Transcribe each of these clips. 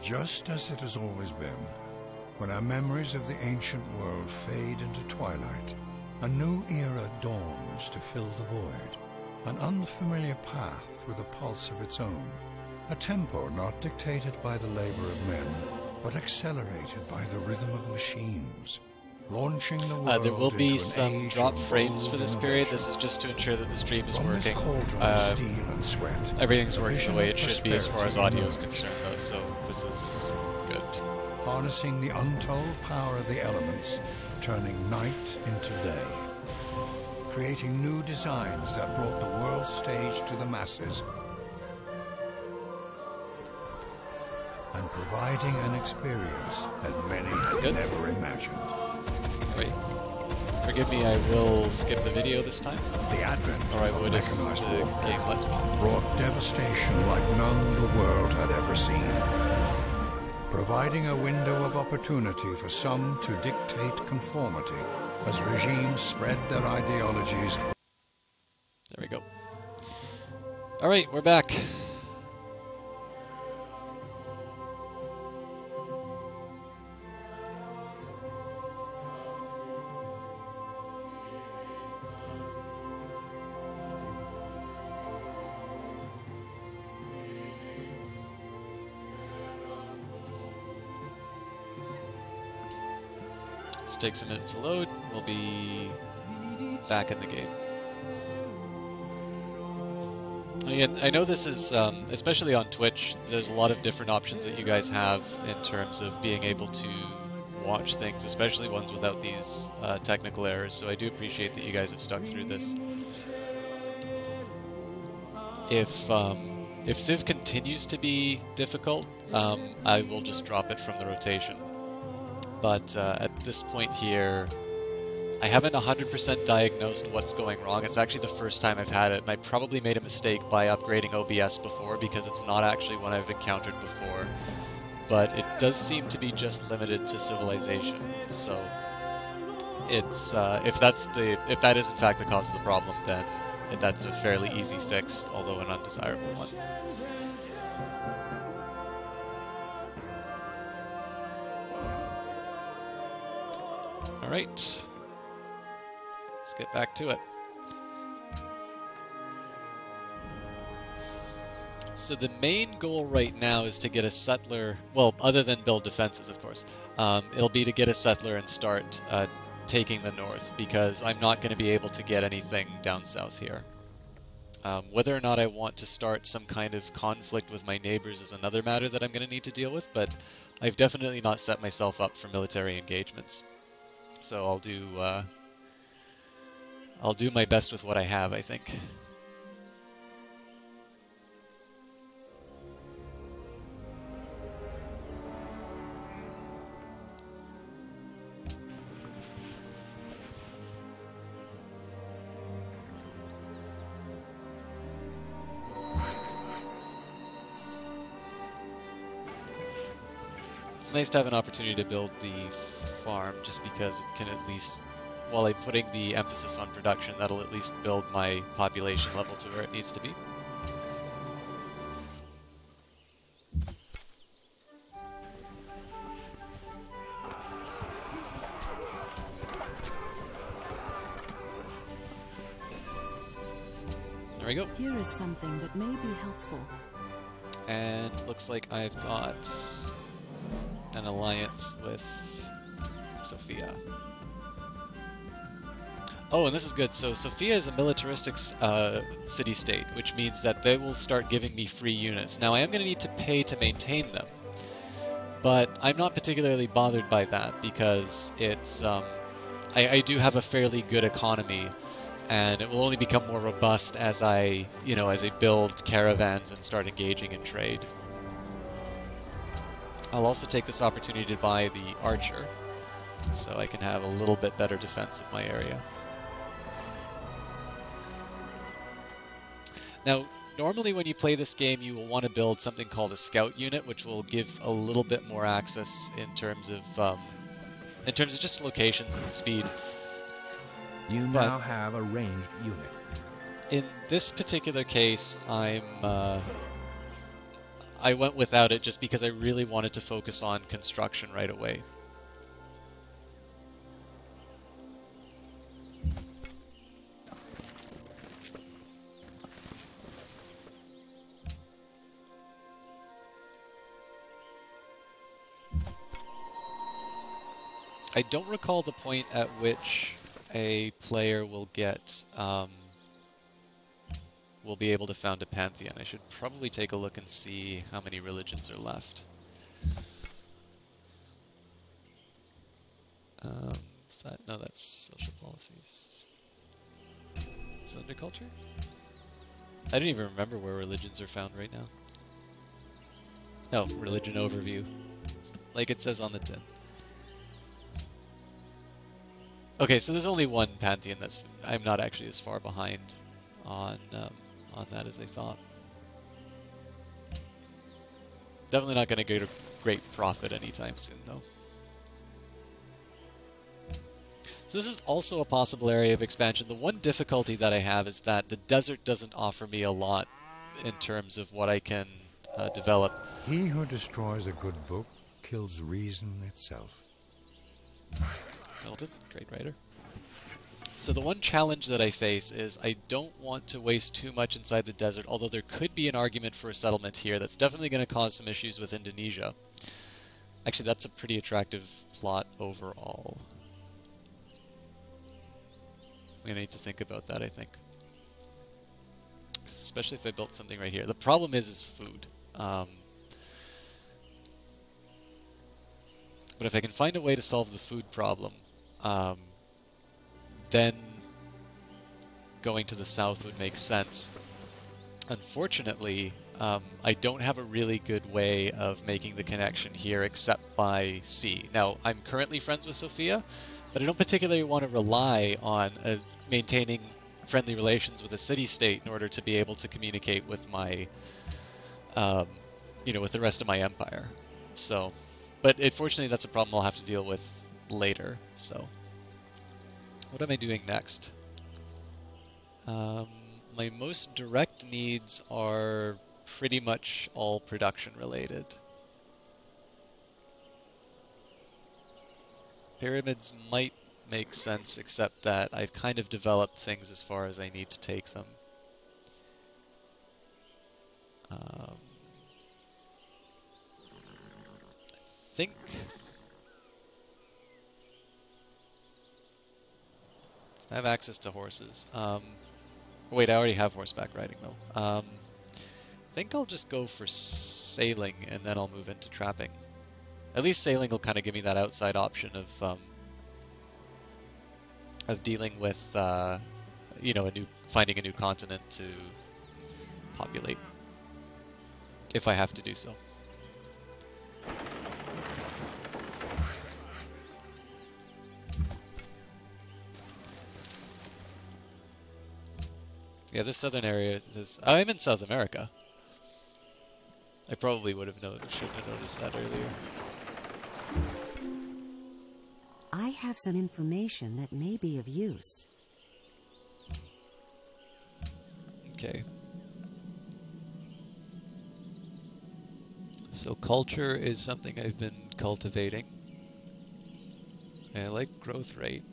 Just as it has always been, when our memories of the ancient world fade into twilight, a new era dawns to fill the void, an unfamiliar path with a pulse of its own, a tempo not dictated by the labor of men, but accelerated by the rhythm of machines, launching the world there will be into an some age drop of frames for bold this period. innovation. This is just to ensure that the stream is From this working. cauldron of steel and sweat, Everything's a working vision the way of it should be as far as prosperity audio is emerged. concerned, though, so this is good. Harnessing the untold power of the elements, turning night into day. Creating new designs that brought the world stage to the masses. And providing an experience that many had Good. never imagined. Great. Forgive me, I will skip the video this time, The advent or I of would if mechanized the warfare game lets me. brought devastation like none the world had ever seen. Providing a window of opportunity for some to dictate conformity as regimes spread their ideologies. There we go. Alright, we're back. This takes a minute to load. We'll be back in the game. Again, I know this is, especially on Twitch, there's a lot of different options that you guys have in terms of being able to watch things, especially ones without these technical errors, so I do appreciate that you guys have stuck through this. If Civ continues to be difficult, I will just drop it from the rotation. But at this point here, I haven't 100% diagnosed what's going wrong. It's actually the first time I've had it, and I probably made a mistake by upgrading OBS before because it's not actually one I've encountered before. But it does seem to be just limited to Civilization. So it's if that is in fact the cause of the problem, then that's a fairly easy fix, although an undesirable one. All right. Let's get back to it. So the main goal right now is to get a settler, well, other than build defenses, of course. It'll be to get a settler and start taking the north, because I'm not going to be able to get anything down south here. Whether or not I want to start some kind of conflict with my neighbors is another matter that I'm going to need to deal with, but I've definitely not set myself up for military engagements. So I'll do my best with what I have, I think. It's nice to have an opportunity to build the farm, just because it can at least, while I'm putting the emphasis on production, that'll at least build my population level to where it needs to be. There we go. Here is something that may be helpful. And looks like I've got an alliance with Sophia. Oh, and this is good. So Sophia is a militaristic city-state, which means that they will start giving me free units. Now, I am going to need to pay to maintain them, but I'm not particularly bothered by that because it's I do have a fairly good economy, and it will only become more robust as I build caravans and start engaging in trade. I'll also take this opportunity to buy the archer, so I can have a little bit better defense of my area. Now, normally when you play this game, you will want to build something called a scout unit, which will give a little bit more access in terms of just locations and speed. You now have a ranged unit. In this particular case, I went without it just because I really wanted to focus on construction right away. I don't recall the point at which a player will get, will be able to found a pantheon. I should probably take a look and see how many religions are left. Is that, no, that's social policies. Is it under culture? I don't even remember where religions are found right now. No, religion overview, like it says on the tin. Okay, so there's only one pantheon that's... I'm not actually as far behind on that as I thought. Definitely not going to get a great profit anytime soon, though. So this is also a possible area of expansion. The one difficulty that I have is that the desert doesn't offer me a lot in terms of what I can develop. He who destroys a good book kills reason itself. Milton, great writer. So the one challenge that I face is I don't want to waste too much inside the desert, although there could be an argument for a settlement here that's definitely going to cause some issues with Indonesia. Actually, that's a pretty attractive plot overall. I'm going to need to think about that, I think. Especially if I built something right here. The problem is food. But if I can find a way to solve the food problem, then going to the south would make sense. Unfortunately, I don't have a really good way of making the connection here except by sea. Now, I'm currently friends with Sophia, but I don't particularly want to rely on maintaining friendly relations with a city-state in order to be able to communicate with my, with the rest of my empire. So, but fortunately, that's a problem I'll have to deal with later. So, what am I doing next? My most direct needs are pretty much all production related. Pyramids might make sense, except that I've kind of developed things as far as I need to take them. I think I have access to horses. Wait, I already have horseback riding though. I think I'll just go for sailing and then I'll move into trapping. At least sailing will kind of give me that outside option of dealing with, finding a new continent to populate, if I have to do so. Yeah, this southern area is... I'm in South America. I probably would have shouldn't have noticed that earlier. I have some information that may be of use. Okay. So culture is something I've been cultivating. I like growth rate.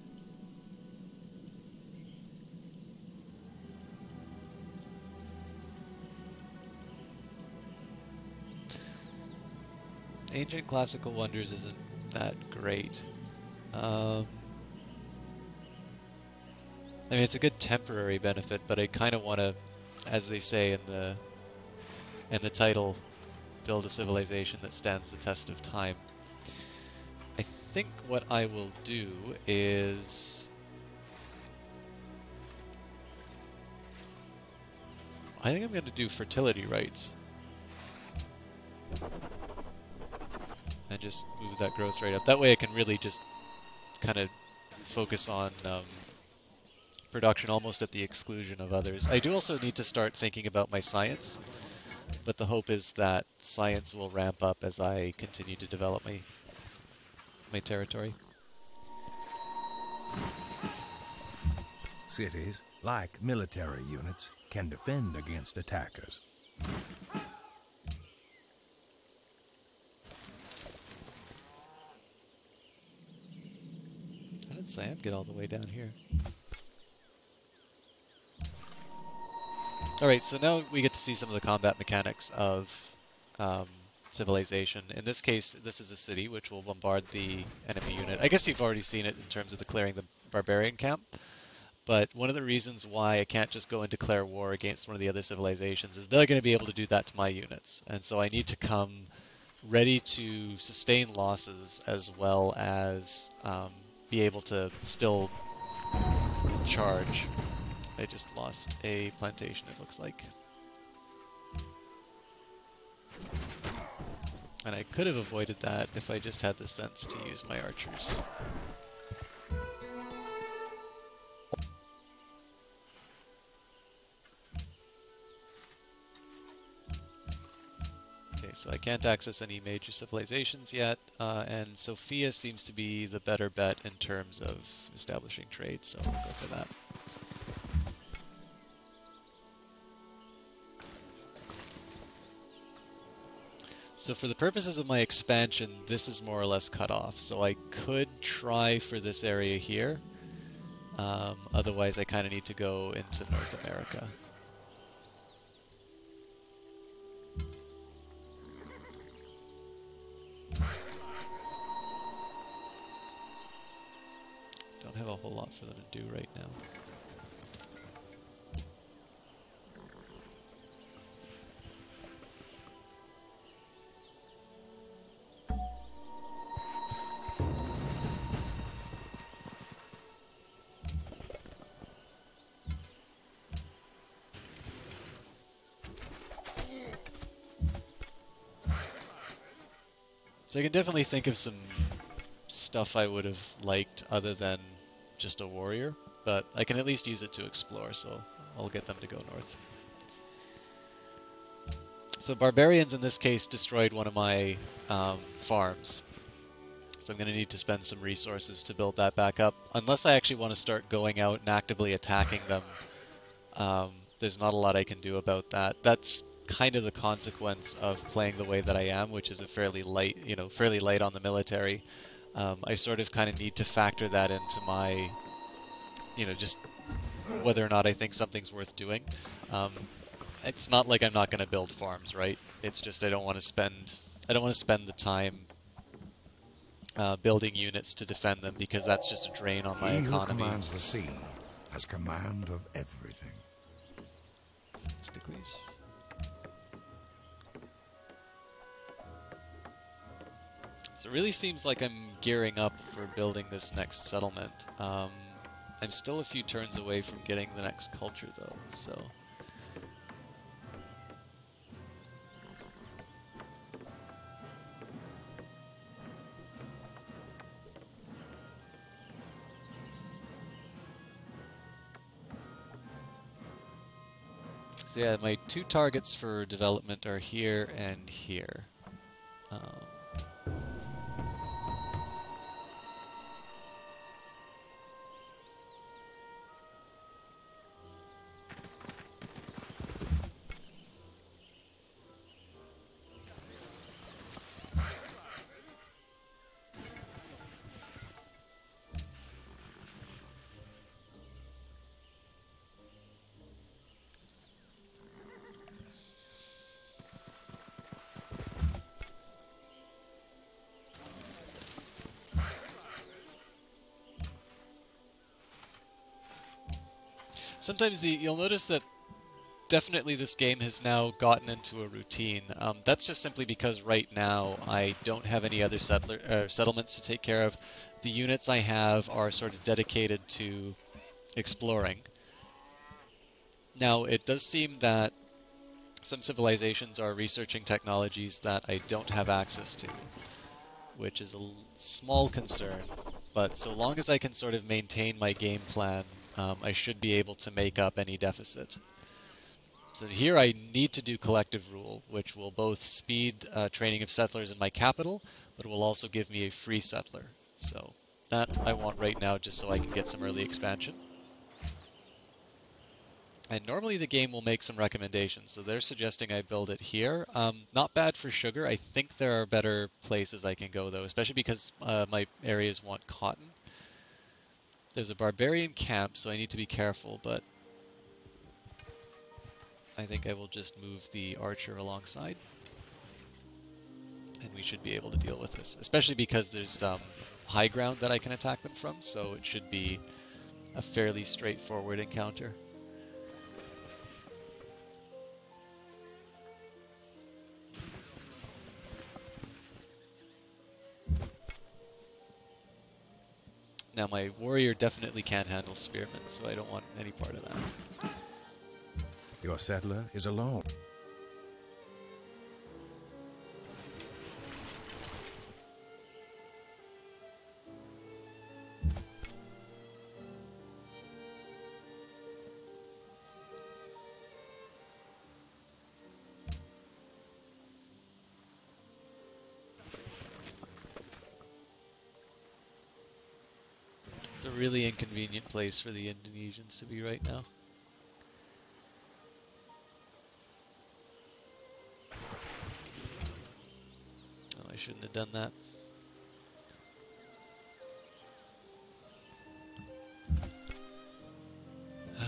Ancient Classical Wonders isn't that great. I mean, it's a good temporary benefit, but I kind of want to, as they say in the title, build a civilization that stands the test of time. I think what I will do is... I think I'm going to do fertility rites. And just move that growth rate up. That way I can really just kind of focus on production almost at the exclusion of others. I do also need to start thinking about my science, but the hope is that science will ramp up as I continue to develop my territory. Cities, like military units, can defend against attackers. chance I am get all the way down here. Alright, so now we get to see some of the combat mechanics of Civilization. In this case, this is a city which will bombard the enemy unit. I guess you've already seen it in terms of the clearing the barbarian camp, but one of the reasons why I can't just go and declare war against one of the other civilizations is they're going to be able to do that to my units. And so I need to come ready to sustain losses as well as be able to still charge. I just lost a plantation, it looks like. And I could have avoided that if I just had the sense to use my archers. Okay, so I can't access any major civilizations yet, and Sofia seems to be the better bet in terms of establishing trade, so I'll go for that. So for the purposes of my expansion, this is more or less cut off. So I could try for this area here. Otherwise, I kind of need to go into North America. Don't have a whole lot for them to do right now. So I can definitely think of some stuff I would have liked other than just a warrior, but I can at least use it to explore, so I'll get them to go north. So barbarians in this case destroyed one of my farms, so I'm going to need to spend some resources to build that back up. Unless I actually want to start going out and actively attacking them, there's not a lot I can do about that. That's kind of the consequence of playing the way that I am, which is a fairly light, fairly light on the military. I sort of kind of need to factor that into my, just whether or not I think something's worth doing. It's not like I'm not going to build farms, right? It's just I don't want to spend the time building units to defend them, because that's just a drain on my economy. He who commands the sea has command of everything. Sticklys. So it really seems like I'm gearing up for building this next settlement. I'm still a few turns away from getting the next culture though, so... So yeah, my two targets for development are here and here. Sometimes you'll notice that definitely this game has now gotten into a routine. That's just simply because right now I don't have any other settlements to take care of. The units I have are sort of dedicated to exploring. Now, it does seem that some civilizations are researching technologies that I don't have access to, which is a small concern. But so long as I can sort of maintain my game plan, I should be able to make up any deficit. So here I need to do collective rule, which will both speed training of settlers in my capital, but it will also give me a free settler. So that I want right now just so I can get some early expansion. And normally the game will make some recommendations, so they're suggesting I build it here. Not bad for sugar. I think there are better places I can go though, especially because my areas want cotton. There's a barbarian camp, so I need to be careful, but I think I will just move the archer alongside. And we should be able to deal with this, especially because there's high ground that I can attack them from, so it should be a fairly straightforward encounter. Now my warrior definitely can't handle spearmen, so I don't want any part of that. Your settler is alone. It's a really inconvenient place for the Indonesians to be right now. Oh, I shouldn't have done that. I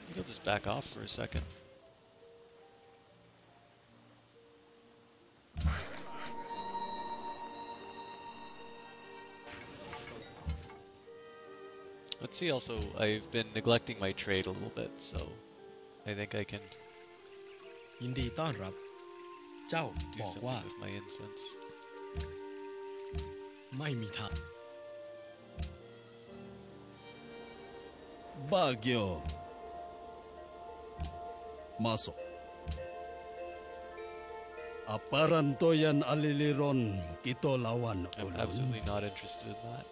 think I'll just back off for a second. Let's see, also, I've been neglecting my trade a little bit, so I think I can ยินดีต้อนรับ เจ้า do บอก something ว่า with my incense. ไม่มีทาง Bagyo. Masok. Aparantoyan aliliron kito lawan I'm ulun. absolutely not interested in that.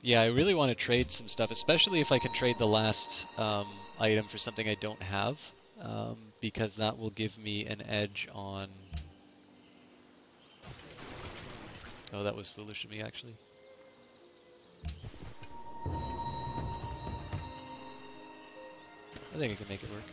Yeah, I really want to trade some stuff, especially if I can trade the last item for something I don't have, because that will give me an edge on... Oh, that was foolish of me, actually. I think I can make it work.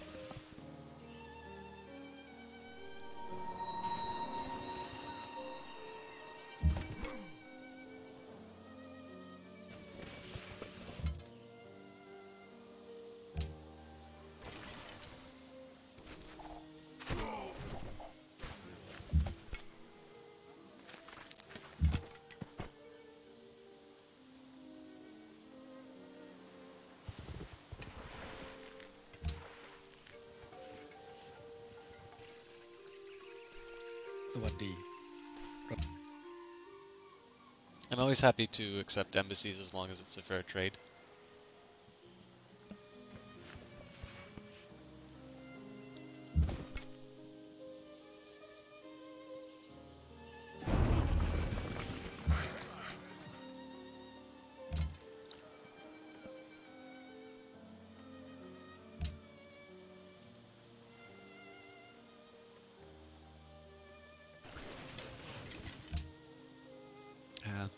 I'm always happy to accept embassies as long as it's a fair trade.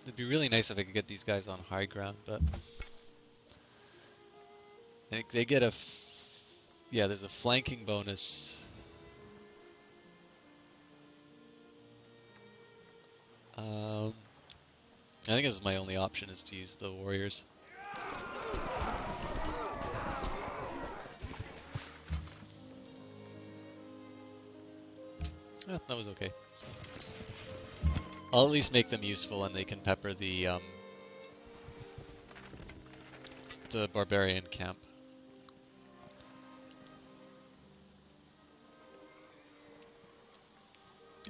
It'd be really nice if I could get these guys on high ground, but I think they get yeah, there's a flanking bonus. I think this is my only option, is to use the warriors. Yeah, that was okay. So I'll at least make them useful, and they can pepper the barbarian camp.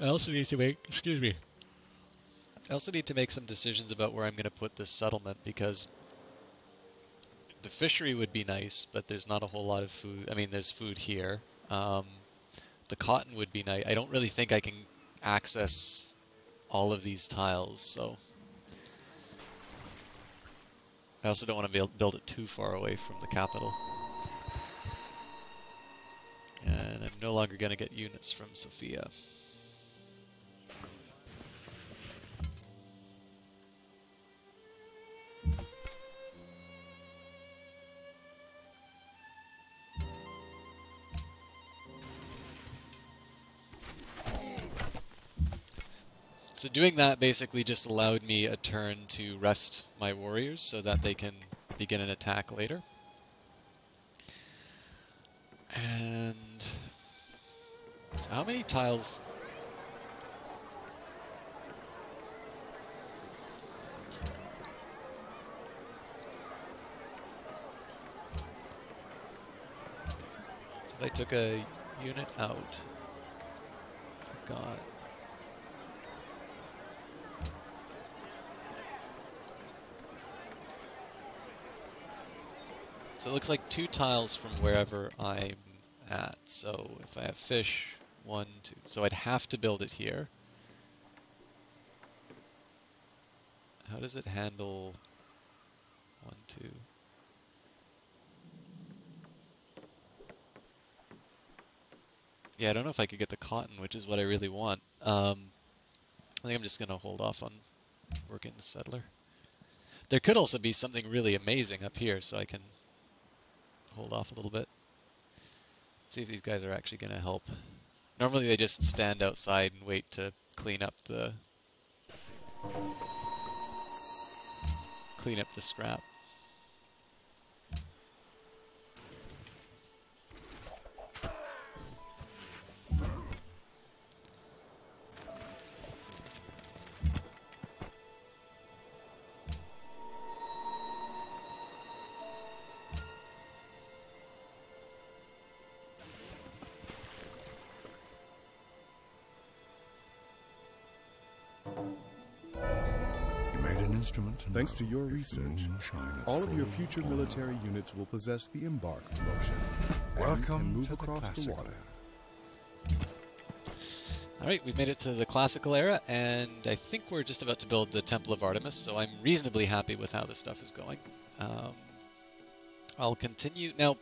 I also need to make, excuse me, I also need to make some decisions about where I'm going to put this settlement, because the fishery would be nice, but there's not a whole lot of food. I mean, there's food here. The cotton would be nice. I don't really think I can access all of these tiles, so I also don't want to build it too far away from the capital. And I'm no longer going to get units from Sofia. So doing that basically just allowed me a turn to rest my warriors so that they can begin an attack later. And so how many tiles? So if I took a unit out, God. So it looks like 2 tiles from wherever I'm at. So if I have fish, 1, 2. So I'd have to build it here. How does it handle 1, 2? Yeah, I don't know if I could get the cotton, which is what I really want. I think I'm just going to hold off on working the settler. There could also be something really amazing up here, so I can hold off a little bit. See if these guys are actually going to help. Normally they just stand outside and wait to clean up the scrap. You made an instrument to Thanks know to your if the research, moon shineth all of your full future on military units will possess the embark promotion and Welcome can move to the across the classical water. era. Alright, we've made it to the classical era, and I think we're just about to build the Temple of Artemis, so I'm reasonably happy with how this stuff is going. I'll continue. Now,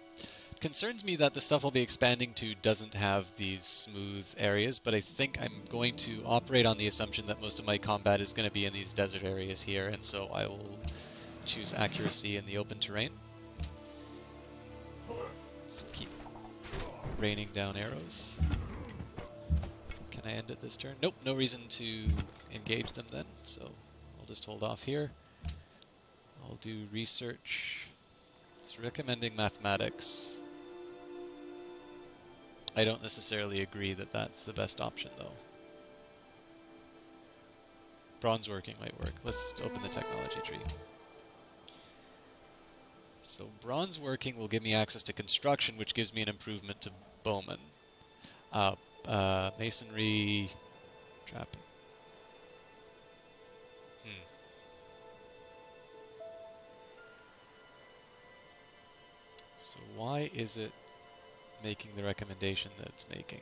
it concerns me that the stuff I'll be expanding to doesn't have these smooth areas, but I think I'm going to operate on the assumption that most of my combat is going to be in these desert areas here, and so I will choose accuracy in the open terrain. Just keep raining down arrows. Can I end it this turn? Nope, no reason to engage them then, so I'll just hold off here. I'll do research. It's recommending mathematics. I don't necessarily agree that that's the best option though. Bronze working might work. Let's open the technology tree. So bronze working will give me access to construction, which gives me an improvement to bowman. Masonry, trapping. So why is it making the recommendation that it's making?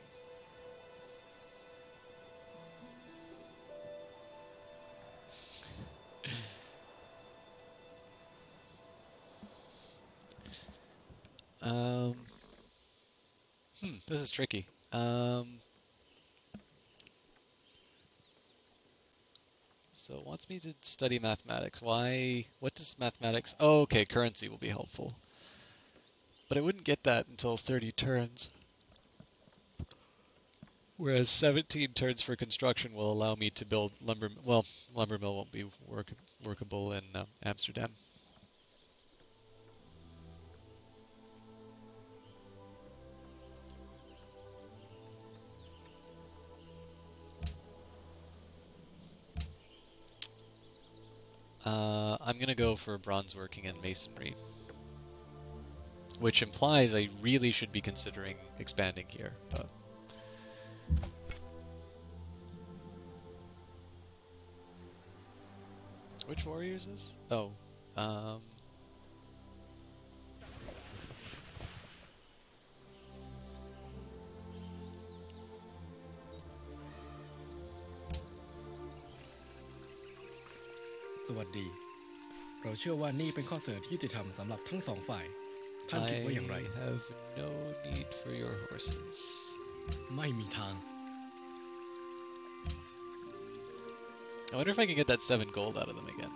This is tricky. So it wants me to study mathematics. Why? What does mathematics? Oh, okay, currency will be helpful. But I wouldn't get that until 30 turns. Whereas 17 turns for construction will allow me to build lumber. Well, lumber mill won't be workable in Amsterdam. I'm gonna go for bronze working and masonry, which implies I really should be considering expanding here, but which warrior is this? Oh,สวัสดี เราเชื่อว่านี่เป็นข้อเสนอที่ยุติธรรมสำหรับทั้งสองฝ่าย ท่านคิดว่าอย่างไร I have no need for your horses. ไม่มีทาง I wonder if I can get that 7 gold out of them again.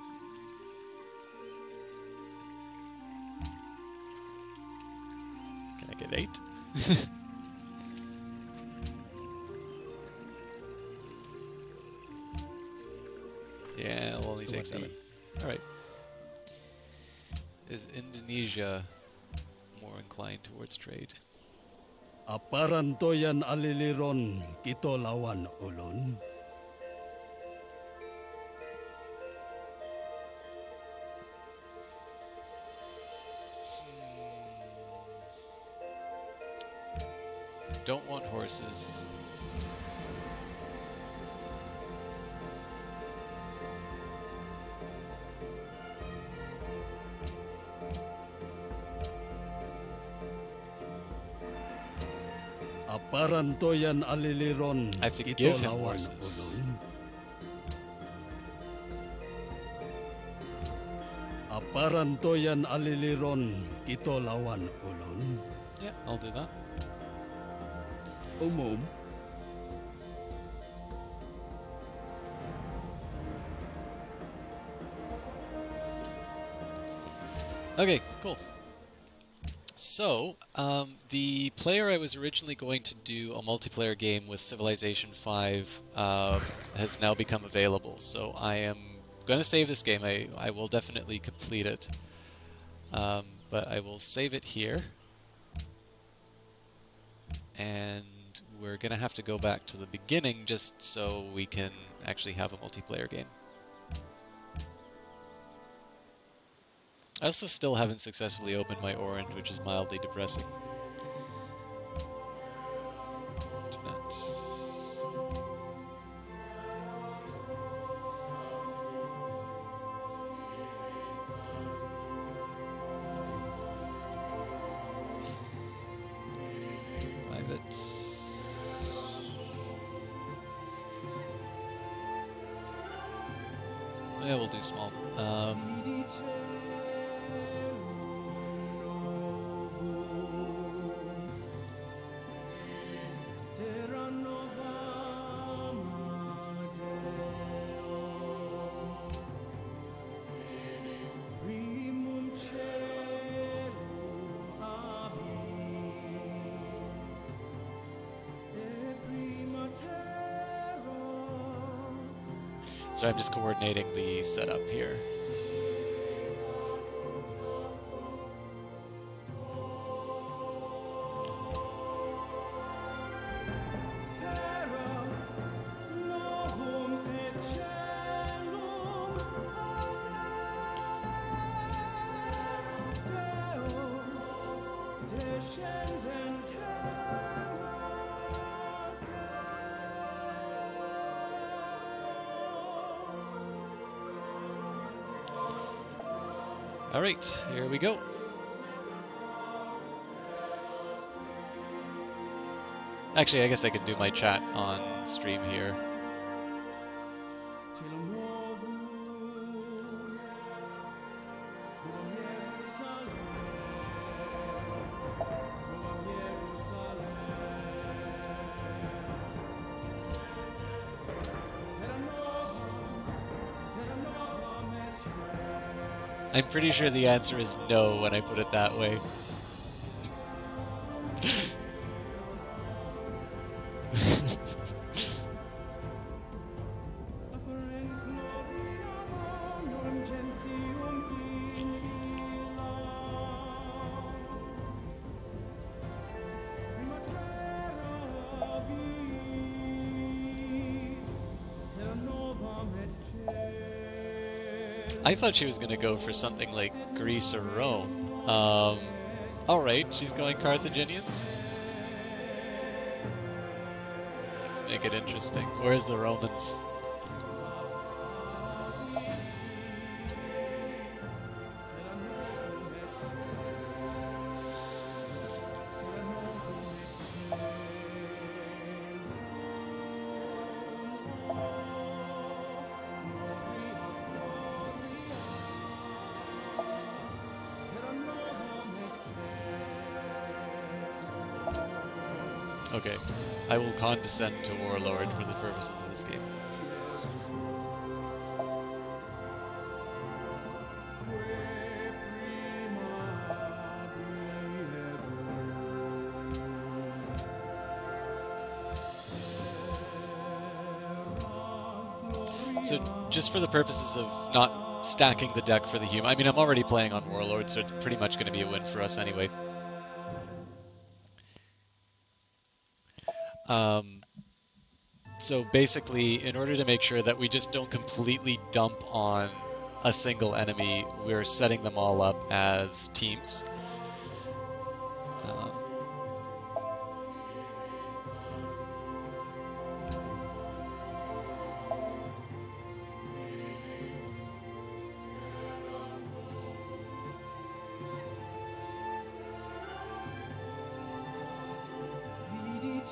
Can I get 8? Yeah, it'll only สวั take สดี 7. Alright. Is Indonesia more inclined towards trade? Aparan toyan aliliron kito lawan ulun. Don't want horses. Aparan toyan aliliron I have to kito give him lawan horses. ulun. Aparan toyan aliliron kito lawan ulun. Yeah, I'll do that. Umum. Okay, cool. So, the player I was originally going to do a multiplayer game with Civilization 5 has now become available. So I am going to save this game. I will definitely complete it. But I will save it here. And we're going to have to go back to the beginning just so we can actually have a multiplayer game. I also still haven't successfully opened my orange, which is mildly depressing. Internet. Private. Yeah, we'll do small. So I'm just coordinating the setup here. Alright, here we go. Actually, I guess I could do my chat on stream here. I'm pretty sure the answer is no when I put it that way. I thought she was going to go for something like Greece or Rome. Alright, she's going Carthaginians. Let's make it interesting. Where's the Romans? Okay, I will condescend to Warlord for the purposes of this game. So just for the purposes of not stacking the deck for the human, I mean, I'm already playing on Warlord, so it's pretty much going to be a win for us anyway. So basically, in order to make sure that we just don't completely dump on a single enemy, we're setting them all up as teams.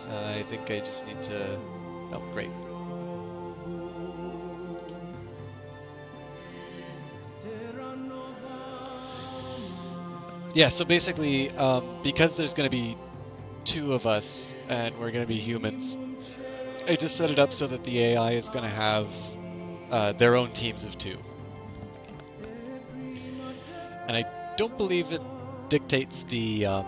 I think I just need to... Oh, great. Yeah, so basically, because there's going to be 2 of us, and we're going to be humans, I just set it up so that the AI is going to have their own teams of 2. And I don't believe it dictates the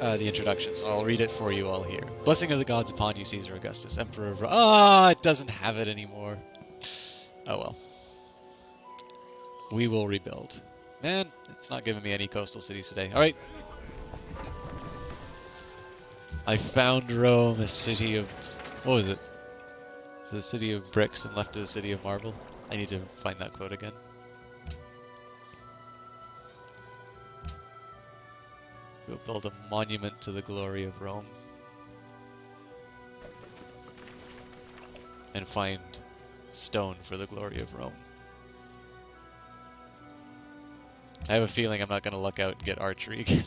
introduction, so I'll read it for you all here. Blessing of the gods upon you, Caesar Augustus, Emperor of... Ah, it doesn't have it anymore. Oh well. We will rebuild. Man, it's not giving me any coastal cities today. Alright. I found Rome, a city of... What was it? It's a city of bricks and left it a city of marble. I need to find that quote again. We'll build a monument to the glory of Rome. And find stone for the glory of Rome. I have a feeling I'm not going to luck out and get archery again.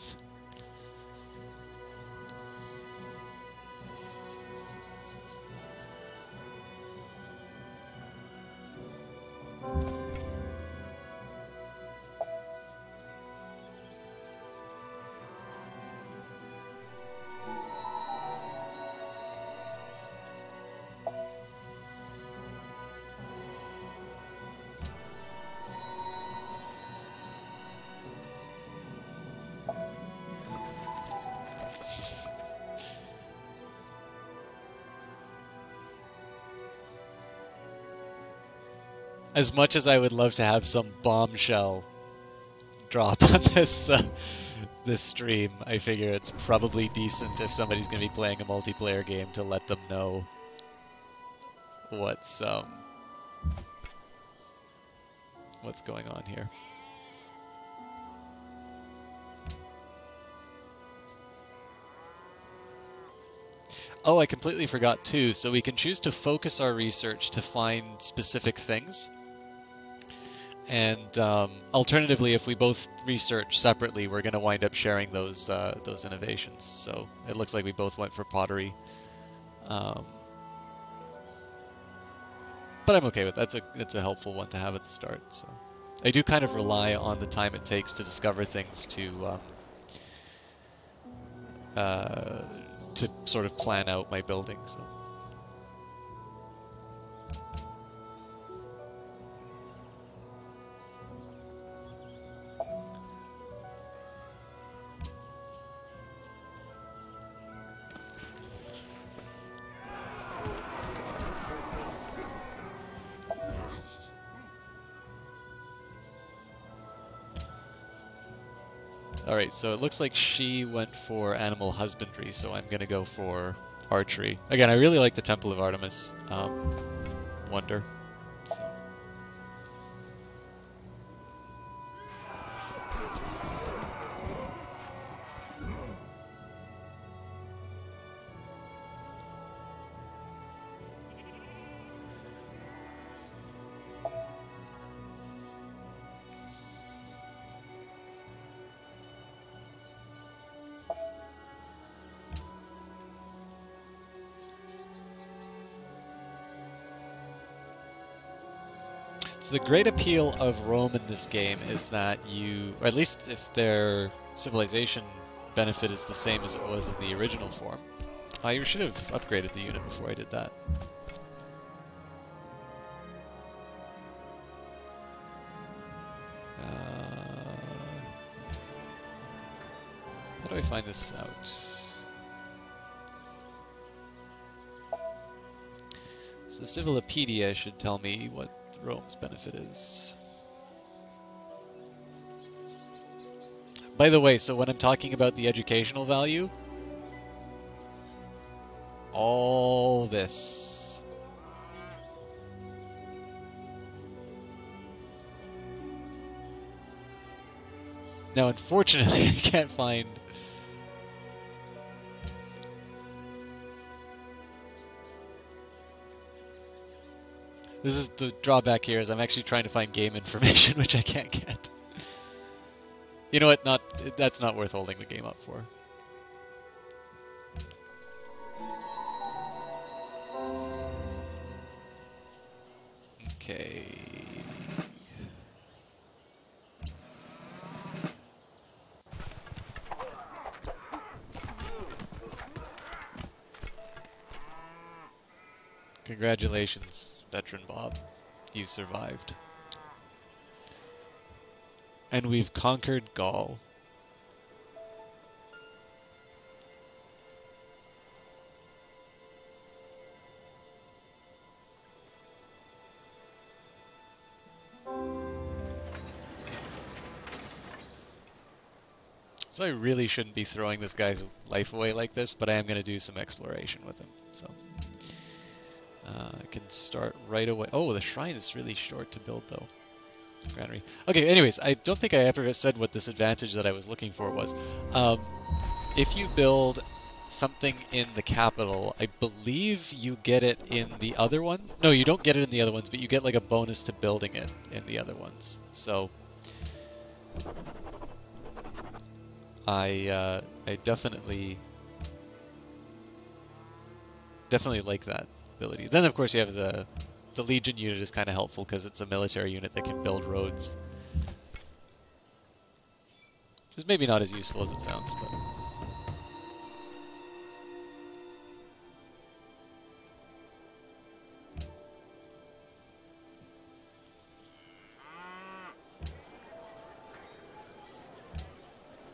As much as I would love to have some bombshell drop on this this stream, I figure it's probably decent if somebody's going to be playing a multiplayer game to let them know what's going on here. Oh, I completely forgot too. So we can choose to focus our research to find specific things. And alternatively, if we both research separately, we're going to wind up sharing those innovations. So it looks like we both went for pottery. But I'm okay with that. It's a helpful one to have at the start. So I do kind of rely on the time it takes to discover things to sort of plan out my building. So. Alright, so it looks like she went for animal husbandry, so I'm gonna go for archery. Again, I really like the Temple of Artemis wonder. So. The great appeal of Rome in this game is that you, or at least if their civilization benefit is the same as it was in the original form. I should have upgraded the unit before I did that. How do I find this out? So the Civilopedia should tell me what Rome's benefit is. By the way, so when I'm talking about the educational value, all this. Now, unfortunately, I can't find... This is the drawback here, is I'm actually trying to find game information, which I can't get. You know what? That's not worth holding the game up for. Okay. Congratulations, veteran Bob. You survived. And we've conquered Gaul. So I really shouldn't be throwing this guy's life away like this, but I am going to do some exploration with him. So I can start right away. Oh, the shrine is really short to build, though. Granary. Okay, anyways, I don't think I ever said what this advantage that I was looking for was. If you build something in the capital, I believe you get it in the other one. No, you don't get it in the other ones, but you get like a bonus to building it in the other ones. So I definitely like that ability. Then of course you have the Legion unit is kind of helpful because it's a military unit that can build roads. Which is maybe not as useful as it sounds, but...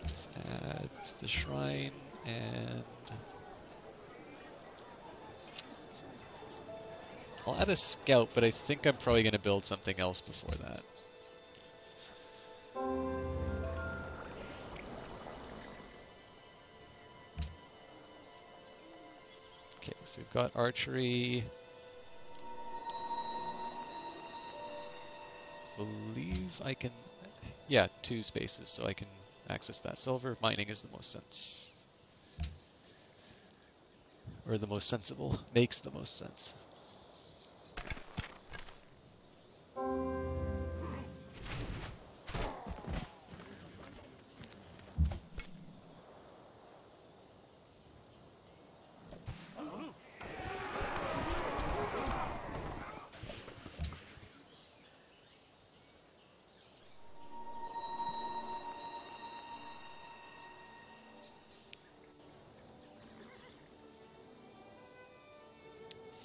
Let's add the shrine and... I'll add a scout, but I think I'm probably going to build something else before that. Okay, so we've got archery. I believe I can... Yeah, 2 spaces, so I can access that. Silver mining is the most sense. Or the most sensible. Makes the most sense.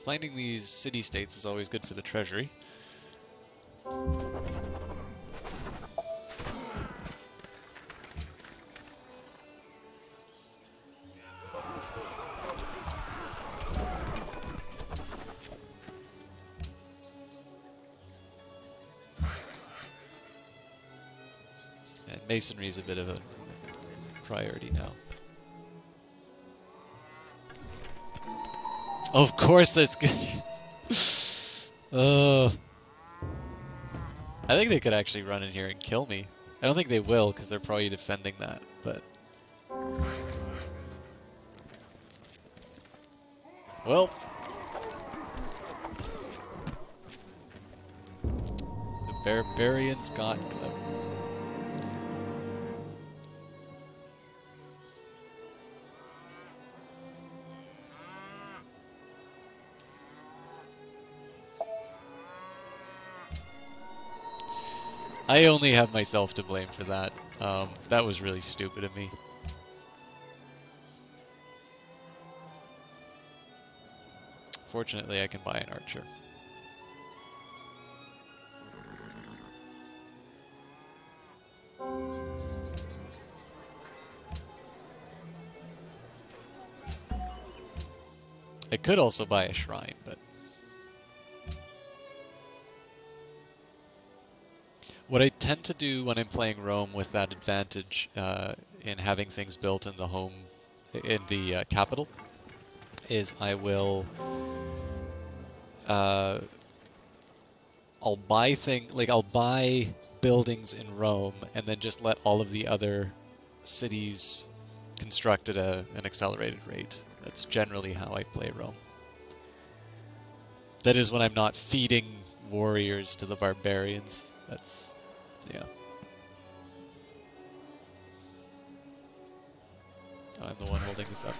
Finding these city-states is always good for the treasury. And masonry is a bit of a priority now. Of course there's good. I think they could actually run in here and kill me. I don't think they will because they're probably defending that, but... Well... The barbarians got clever. I only have myself to blame for that. That was really stupid of me. Fortunately, I can buy an archer. I could also buy a shrine, but What I tend to do when I'm playing Rome with that advantage in having things built in the home, in the capital, is I will I'll buy I'll buy buildings in Rome and then just let all of the other cities construct at an accelerated rate. That's generally how I play Rome. That is when I'm not feeding warriors to the barbarians. That's, yeah. I'm the one holding this up.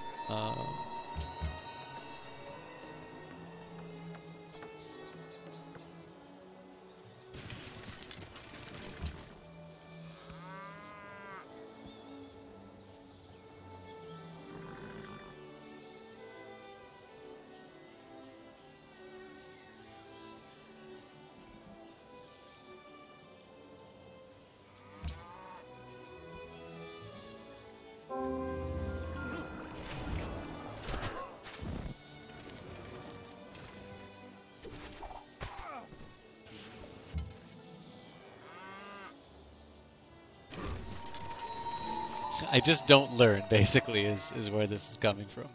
I just don't learn, basically, is where this is coming from.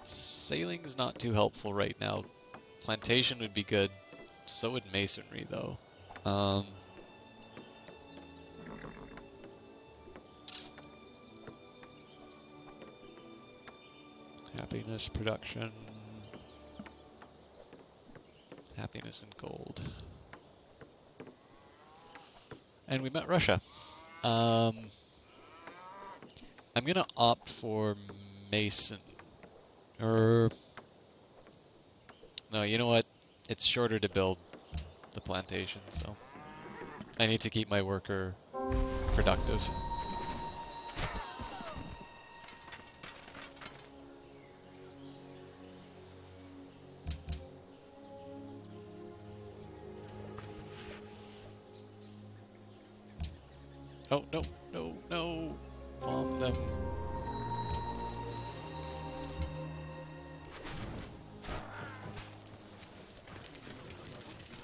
Sailing's not too helpful right now. Plantation would be good. So would masonry, though. Happiness, production. Happiness and gold. And we met Russia. I'm gonna opt for Mason. No, you know what? It's shorter to build the plantation, so I need to keep my worker productive. Oh, no, no, no! Bomb them.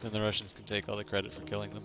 Then the Russians can take all the credit for killing them.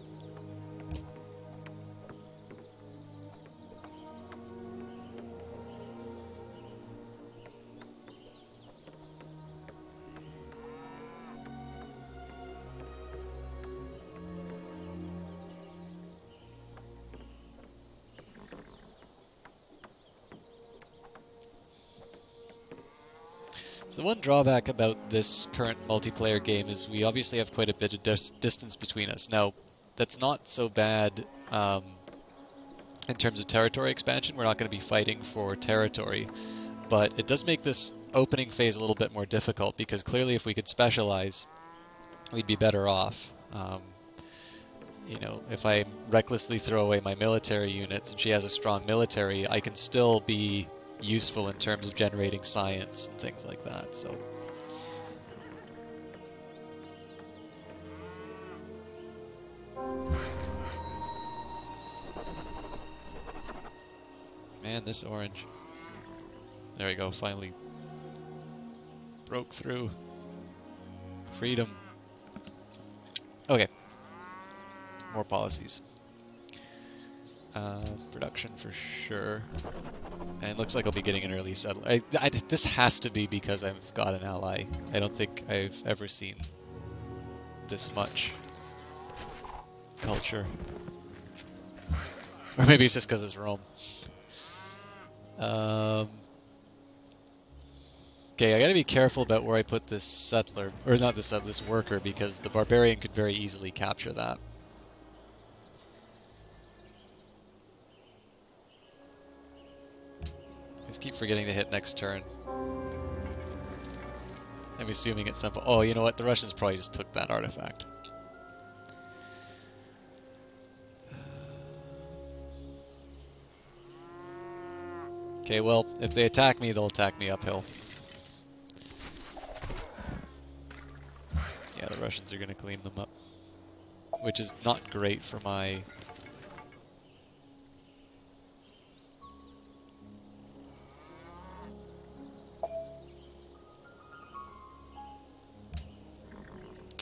So the one drawback about this current multiplayer game is we obviously have quite a bit of distance between us. Now, that's not so bad in terms of territory expansion. We're not going to be fighting for territory, but it does make this opening phase a little bit more difficult because clearly if we could specialize, we'd be better off. You know, if I recklessly throw away my military units and she has a strong military, I can still be useful in terms of generating science and things like that, so. Man, this orange. There we go, finally broke through. Freedom. Okay. More policies. Production for sure. And it looks like I'll be getting an early settler. This has to be because I've got an ally. I don't think I've ever seen this much culture. Or maybe it's just because it's Rome. Okay, I gotta be careful about where I put this settler, or not this settler, this worker, because the barbarian could very easily capture that. I just keep forgetting to hit next turn. I'm assuming it's simple. Oh, you know what? The Russians probably just took that artifact. Okay, well, if they attack me, they'll attack me uphill. Yeah, the Russians are going to clean them up. Which is not great for my...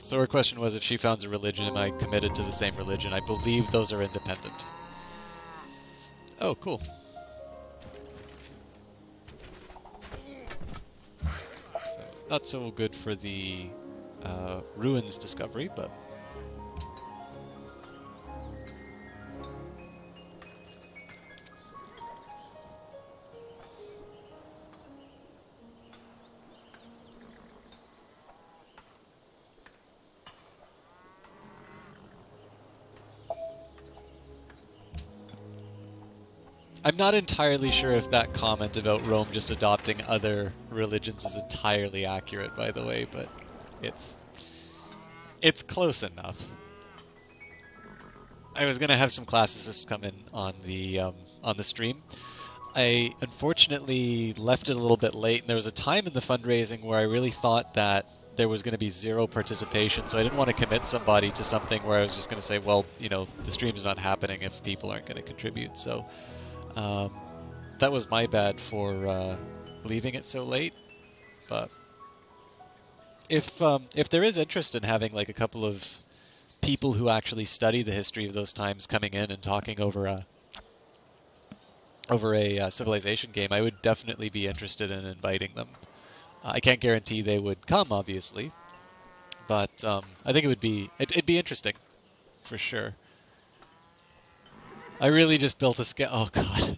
So her question was, if she founds a religion, am I committed to the same religion? I believe those are independent. Oh, cool. So, not so good for the ruins discovery, but... I'm not entirely sure if that comment about Rome just adopting other religions is entirely accurate, by the way, but it's close enough. I was gonna have some classicists come in on the stream. I unfortunately left it a little bit late, and there was a time in the fundraising where I really thought that there was going to be zero participation, so I didn't want to commit somebody to something where I was just going to say, well, you know, the stream's not happening if people aren't going to contribute. So that was my bad for leaving it so late. But if there is interest in having like a couple of people who actually study the history of those times coming in and talking over a Civilization game, I would definitely be interested in inviting them. I can't guarantee they would come, obviously, but I think it'd be interesting, for sure. I really just built a scale. Oh god.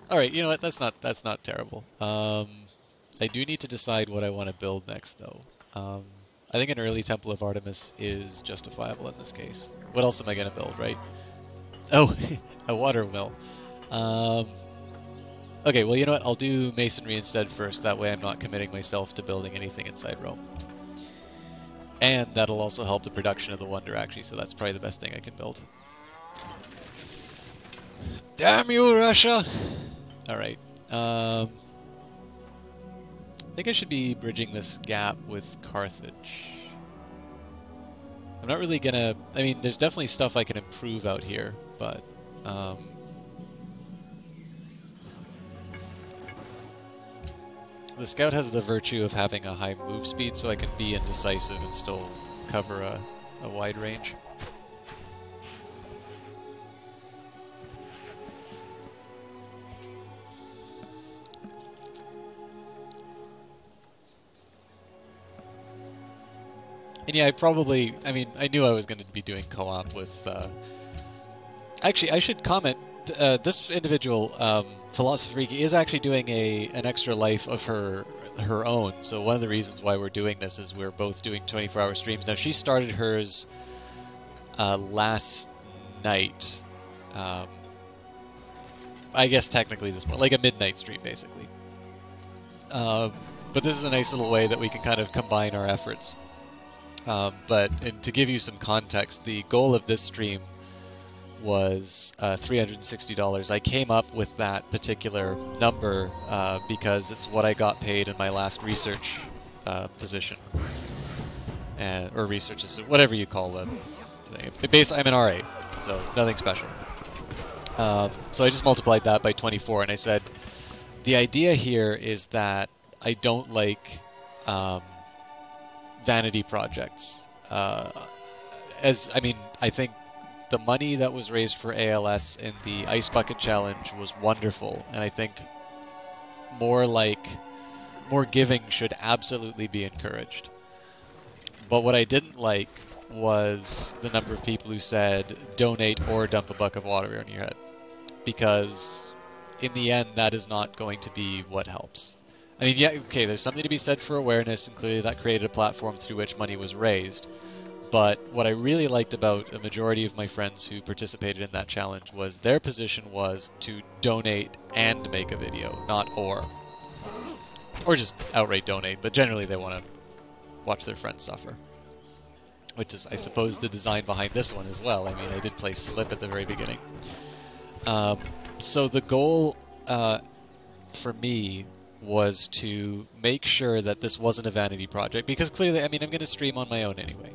All right, you know what? That's not terrible. I do need to decide what I want to build next, though. I think an early Temple of Artemis is justifiable in this case. What else am I going to build, right? Oh, a water mill. Okay, well, you know what? I'll do masonry instead first. That way I'm not committing myself to building anything inside Rome. And that'll also help the production of the wonder, actually, so that's probably the best thing I can build. Damn you, Russia! Alright. I think I should be bridging this gap with Carthage. I'm not really gonna... I mean, there's definitely stuff I can improve out here, but... the scout has the virtue of having a high move speed, so I can be indecisive and still cover a wide range. And yeah, I mean, I knew I was going to be doing co-op with... Actually, I should comment, this individual, Philosopher Freaky, is actually doing an extra life of her own. So one of the reasons why we're doing this is we're both doing 24-hour streams. Now, she started hers last night. I guess technically this morning, like a midnight stream, basically. But this is a nice little way that we can kind of combine our efforts. And to give you some context, the goal of this stream was $360. I came up with that particular number because it's what I got paid in my last research position, or research assistant, whatever you call the thing. Basically, I'm an RA, so nothing special. So I just multiplied that by 24, and I said the idea here is that I don't like vanity projects. I think the money that was raised for ALS in the Ice Bucket Challenge was wonderful, and I think more giving should absolutely be encouraged. But what I didn't like was the number of people who said donate or dump a bucket of water on your head, because in the end that is not going to be what helps. I mean, yeah, okay, there's something to be said for awareness, and clearly that created a platform through which money was raised. But what I really liked about a majority of my friends who participated in that challenge was their position was to donate and make a video, not or just outright donate, but generally they want to watch their friends suffer. Which is, I suppose, the design behind this one as well. I mean, I did play Slip at the very beginning. So the goal for me was to make sure that this wasn't a vanity project, because clearly, I mean, I'm going to stream on my own anyway.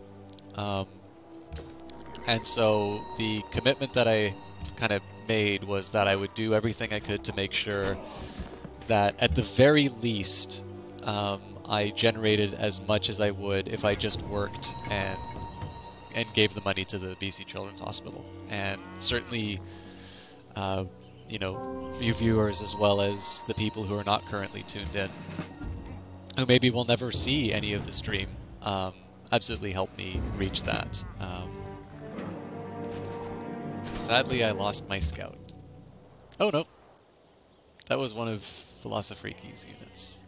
And so the commitment that I kind of made was that I would do everything I could to make sure that at the very least I generated as much as I would if I just worked and gave the money to the BC Children's Hospital. And certainly, you know, you viewers as well as the people who are not currently tuned in, who maybe will never see any of the stream, absolutely helped me reach that. Sadly, I lost my scout. Oh no, that was one of Velocifreaky's units.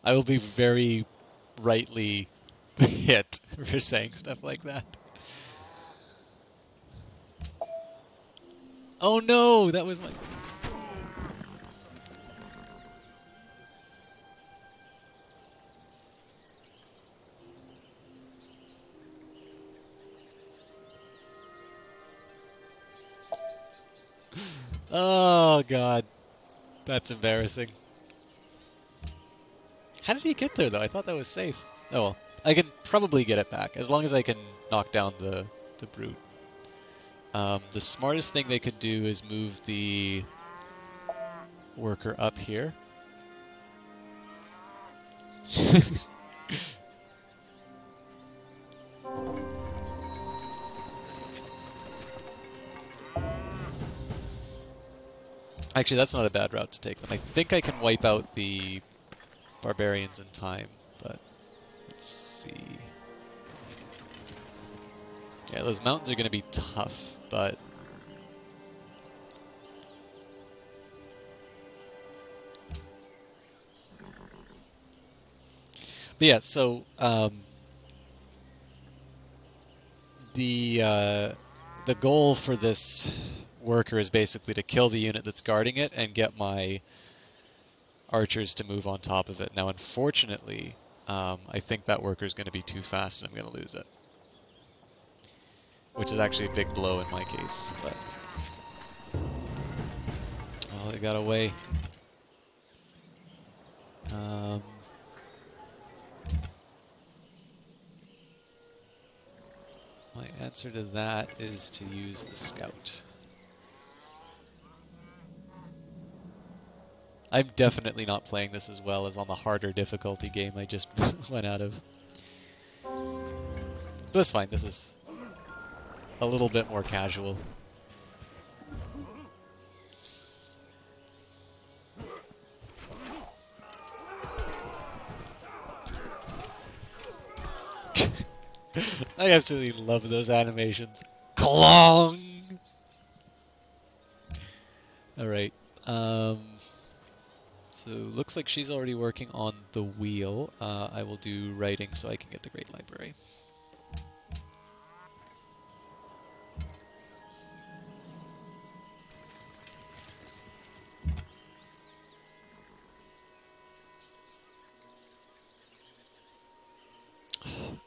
I will be very rightly hit for saying stuff like that. Oh no, that was my... Oh god, that's embarrassing. How did he get there, though? I thought that was safe. Oh well. I can probably get it back, as long as I can knock down the brute. The smartest thing they could do is move the worker up here. Actually, that's not a bad route to take them. I think I can wipe out the barbarians in time, but let's see. Yeah, those mountains are going to be tough, but yeah, so the goal for this worker is basically to kill the unit that's guarding it and get my archers to move on top of it. Now, unfortunately, I think that worker is going to be too fast and I'm going to lose it. Which is actually a big blow in my case, but... Oh, they got away. My answer to that is to use the scout. I'm definitely not playing this as well as on the harder difficulty game I just went out of. But that's fine, this is a little bit more casual. I absolutely love those animations. Klong! Alright, so looks like she's already working on the wheel. I will do writing so I can get the Great Library.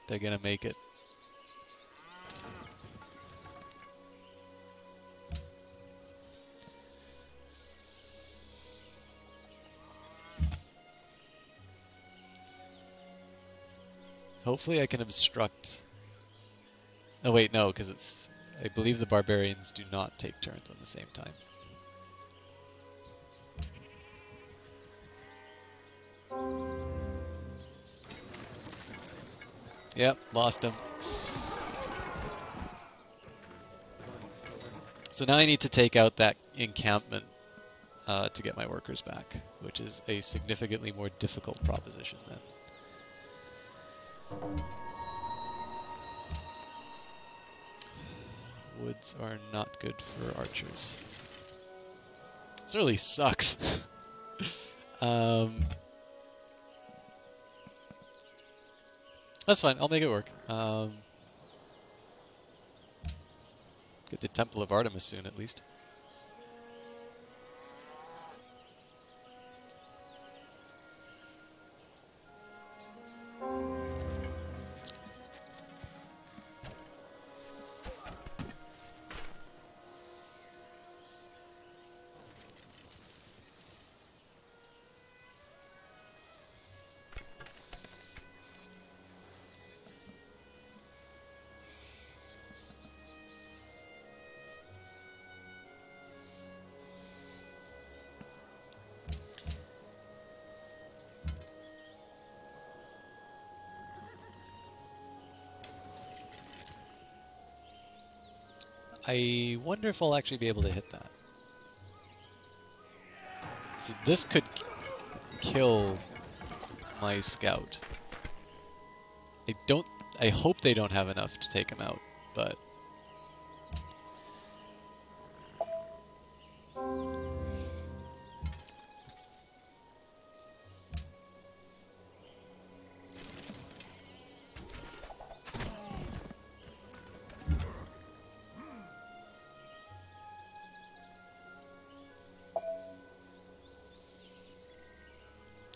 They're gonna make it. Hopefully I can obstruct... Oh wait, no, because it's... I believe the barbarians do not take turns on the same time. Yep, lost him. So now I need to take out that encampment to get my workers back, which is a significantly more difficult proposition then. Woods are not good for archers. This really sucks. That's fine, I'll make it work. Get the Temple of Artemis soon, at least. I wonder if I'll actually be able to hit that. So this could kill my scout. I hope they don't have enough to take him out, but...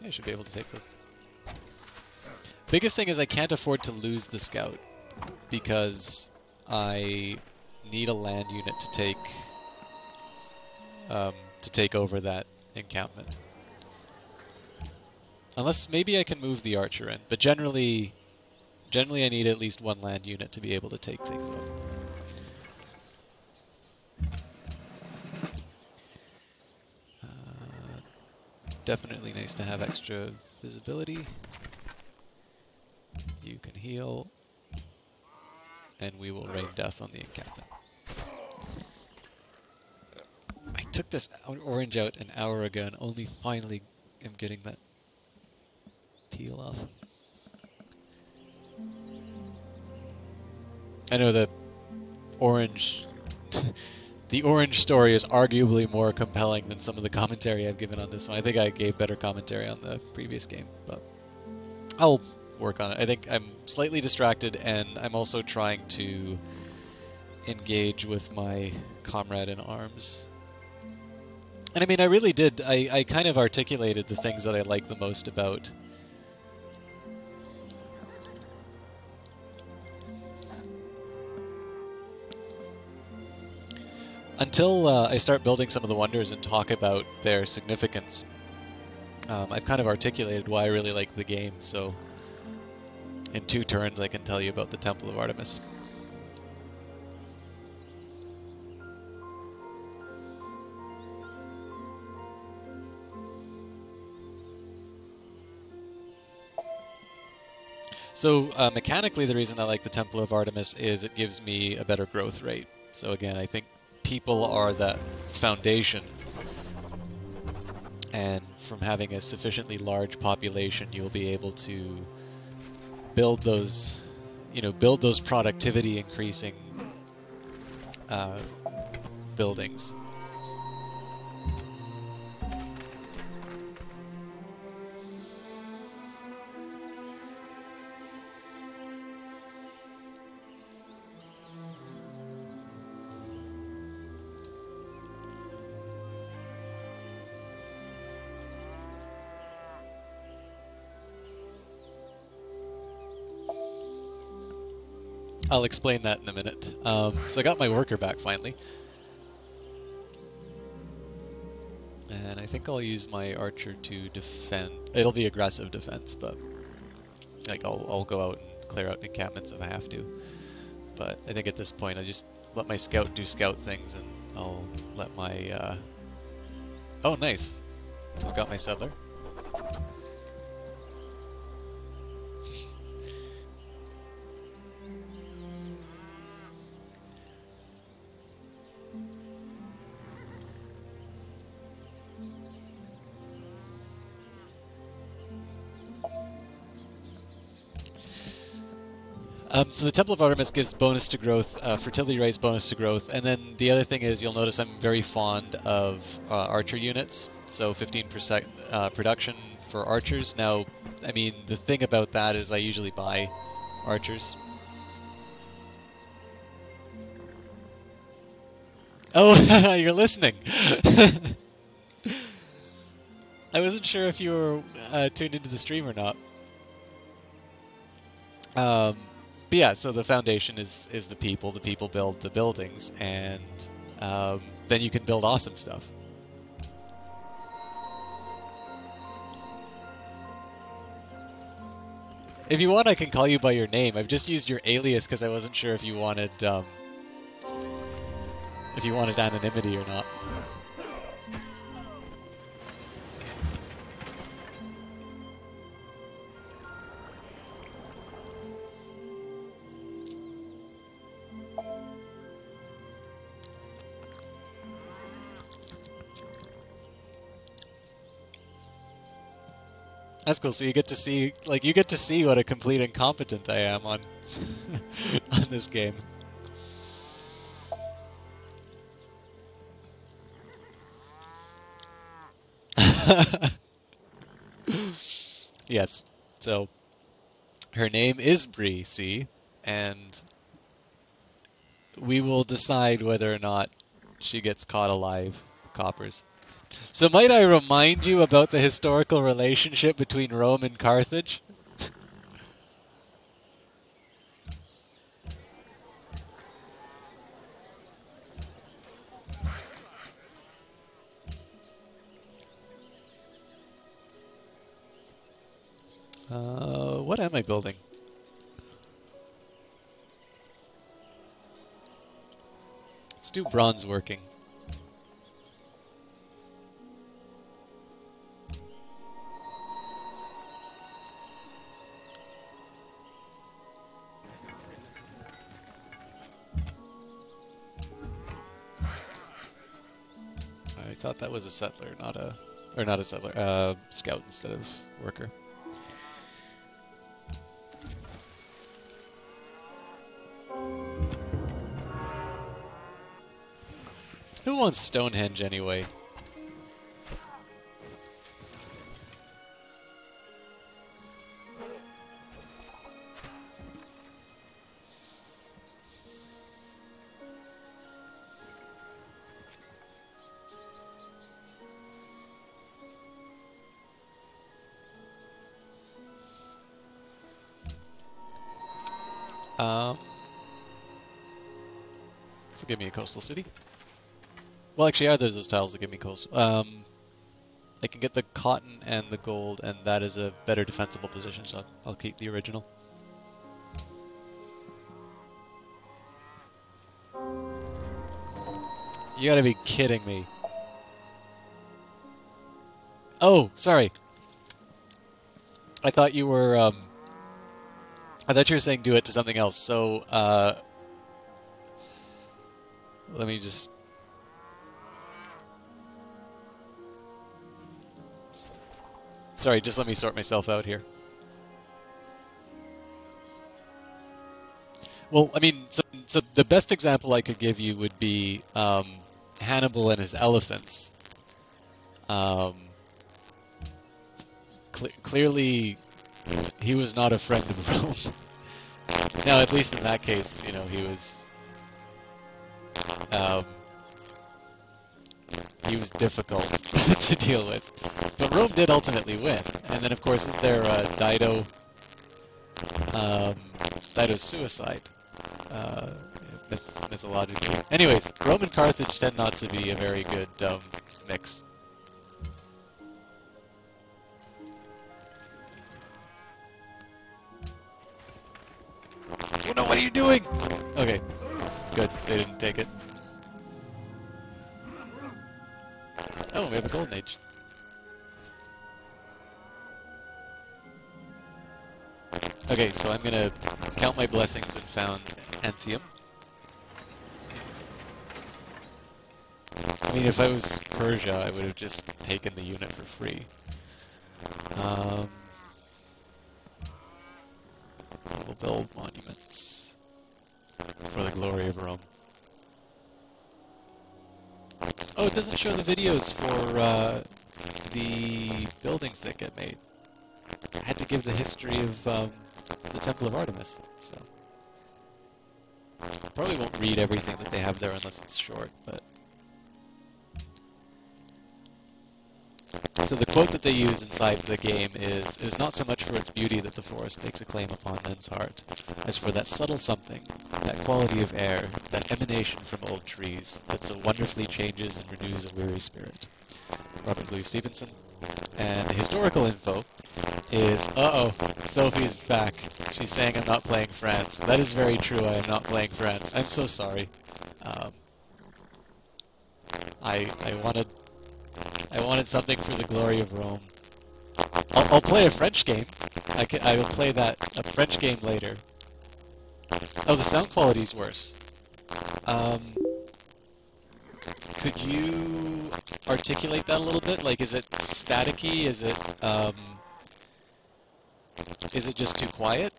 I should be able to take them. Biggest thing is I can't afford to lose the scout because I need a land unit to take over that encampment. Unless maybe I can move the archer in, but generally I need at least one land unit to be able to take things out. Definitely nice to have extra visibility. You can heal, and we will rain death on the encampment. I took this orange out an hour ago and only finally am getting that peel off. I know the orange the orange story is arguably more compelling than some of the commentary I've given on this one. I think I gave better commentary on the previous game, but I'll work on it. I think I'm slightly distracted, and I'm also trying to engage with my comrade in arms. And I mean, I really did. I kind of articulated the things that I like the most about until I start building some of the wonders and talk about their significance. I've kind of articulated why I really like the game, so in 2 turns I can tell you about the Temple of Artemis. So mechanically, the reason I like the Temple of Artemis is it gives me a better growth rate. So again, I think people are that foundation, and from having a sufficiently large population, you'll be able to build those, build those productivity increasing buildings. I'll explain that in a minute. So I got my worker back finally. And I think I'll use my archer to defend. It'll be aggressive defense, but like I'll go out and clear out encampments if I have to. But I think at this point I just let my scout do scout things, and I'll let my oh, nice. So I got my settler. So the Temple of Artemis gives bonus to growth, fertility rates bonus to growth, and then the other thing is you'll notice I'm very fond of archer units, so 15% production for archers. Now, I mean, the thing about that is I usually buy archers. Oh, you're listening! I wasn't sure if you were tuned into the stream or not. But yeah, so the foundation is the people. The people build the buildings, and then you can build awesome stuff. If you want, I can call you by your name. I've just used your alias because I wasn't sure if you wanted anonymity or not. That's cool. So you get to see, like, what a complete incompetent I am on on this game. Yes. So her name is Bree, see, and we will decide whether or not she gets caught alive, coppers. So might I remind you about the historical relationship between Rome and Carthage? What am I building? Let's do bronze working. I thought that was a settler, not a settler, scout instead of worker. Who wants Stonehenge anyway? So give me a coastal city. Well, actually, are there those tiles that give me coastal? I can get the cotton and the gold, and that is a better defensible position, so I'll keep the original. You gotta be kidding me. Oh, sorry. I thought you were, I thought you were saying do it to something else, so, let me just... Sorry, just let me sort myself out here. Well, I mean, so the best example I could give you would be Hannibal and his elephants. Clearly, he was not a friend of Rome. Now, at least in that case, you know, he was difficult to deal with. But Rome did ultimately win. And then, of course, is there Dido's suicide, mythologically. Anyways, Rome and Carthage tend not to be a very good mix. Oh no, what are you doing? Okay, good, they didn't take it. Oh, we have a golden age. Okay, so I'm gonna count my blessings and found Antium. I mean, if I was Persia, I would have just taken the unit for free. We'll build monuments for the glory of Rome. Oh, it doesn't show the videos for the buildings that get made. I had to give the history of the Temple of Artemis, so probably won't read everything that they have there unless it's short, but... So the quote that they use inside the game is, "It is not so much for its beauty that the forest makes a claim upon men's heart, as for that subtle something, that quality of air, that emanation from old trees, that so wonderfully changes and renews a weary spirit." Robert Louis Stevenson. And the historical info is, Sophie's back. She's saying I'm not playing France. That is very true, I am not playing France. I'm so sorry. I wanted something for the glory of Rome. I'll play a French game. I will play a French game later. Oh, the sound quality's worse. Could you articulate that a little bit? Like, is it staticky? Is it Is it just too quiet?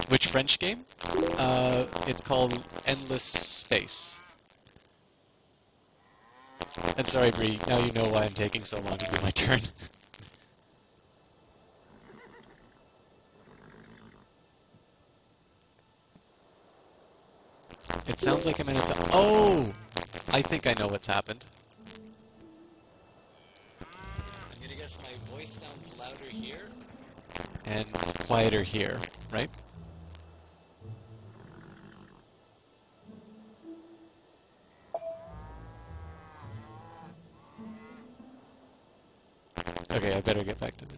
Which French game? It's called Endless Space. And sorry, Bree, now you know why I'm taking so long to do my turn. It sounds like I'm in a... Oh! I think I know what's happened. I'm gonna guess my voice sounds louder here and quieter here, right? Okay, I better get back to the...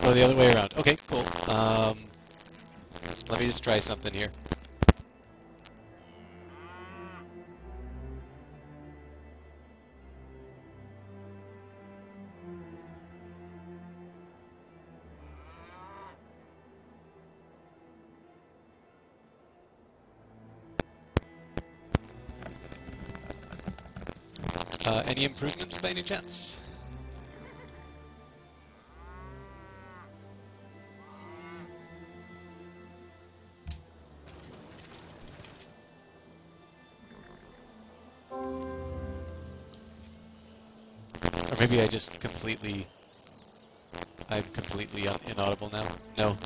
Oh, the other way around. Okay, cool. Let me just try something here. Any improvements by any chance? Or maybe I just completely... I'm completely inaudible now. No.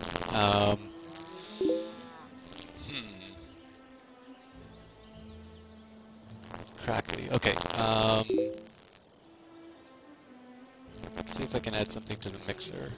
Crackly. Okay. Let's see if I can add something to the mixer.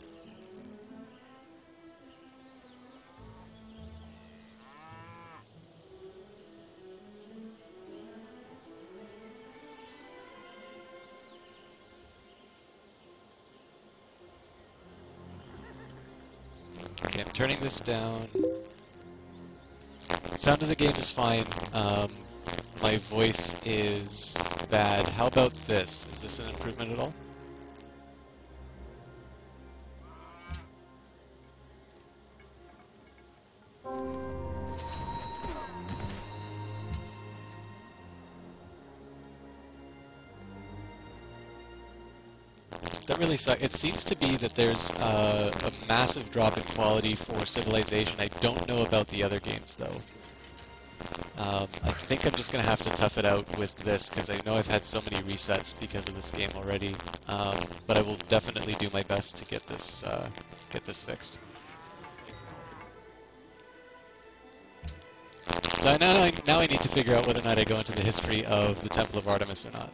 Okay, I'm turning this down. The sound of the game is fine. My voice is bad. How about this? Is this an improvement at all? That really sucks. It seems to be that there's a massive drop in quality for Civilization. I don't know about the other games, though. I think I'm just going to have to tough it out with this, because I know I've had so many resets because of this game already. But I will definitely do my best to get this fixed. So now I need to figure out whether or not I go into the history of the Temple of Artemis or not.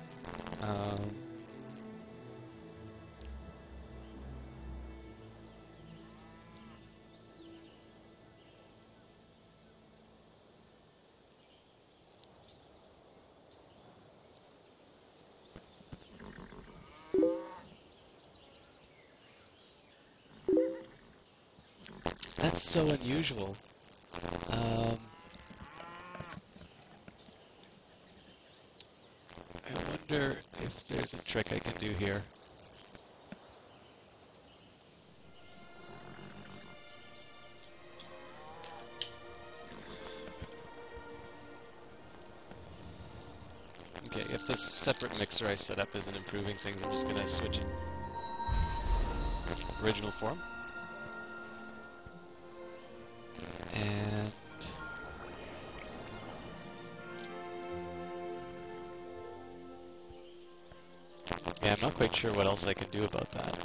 That's so unusual. I wonder if there's a trick I can do here. Okay, if this separate mixer I set up isn't improving things, I'm just gonna switch it. Original form. And yeah, I'm not quite sure what else I can do about that.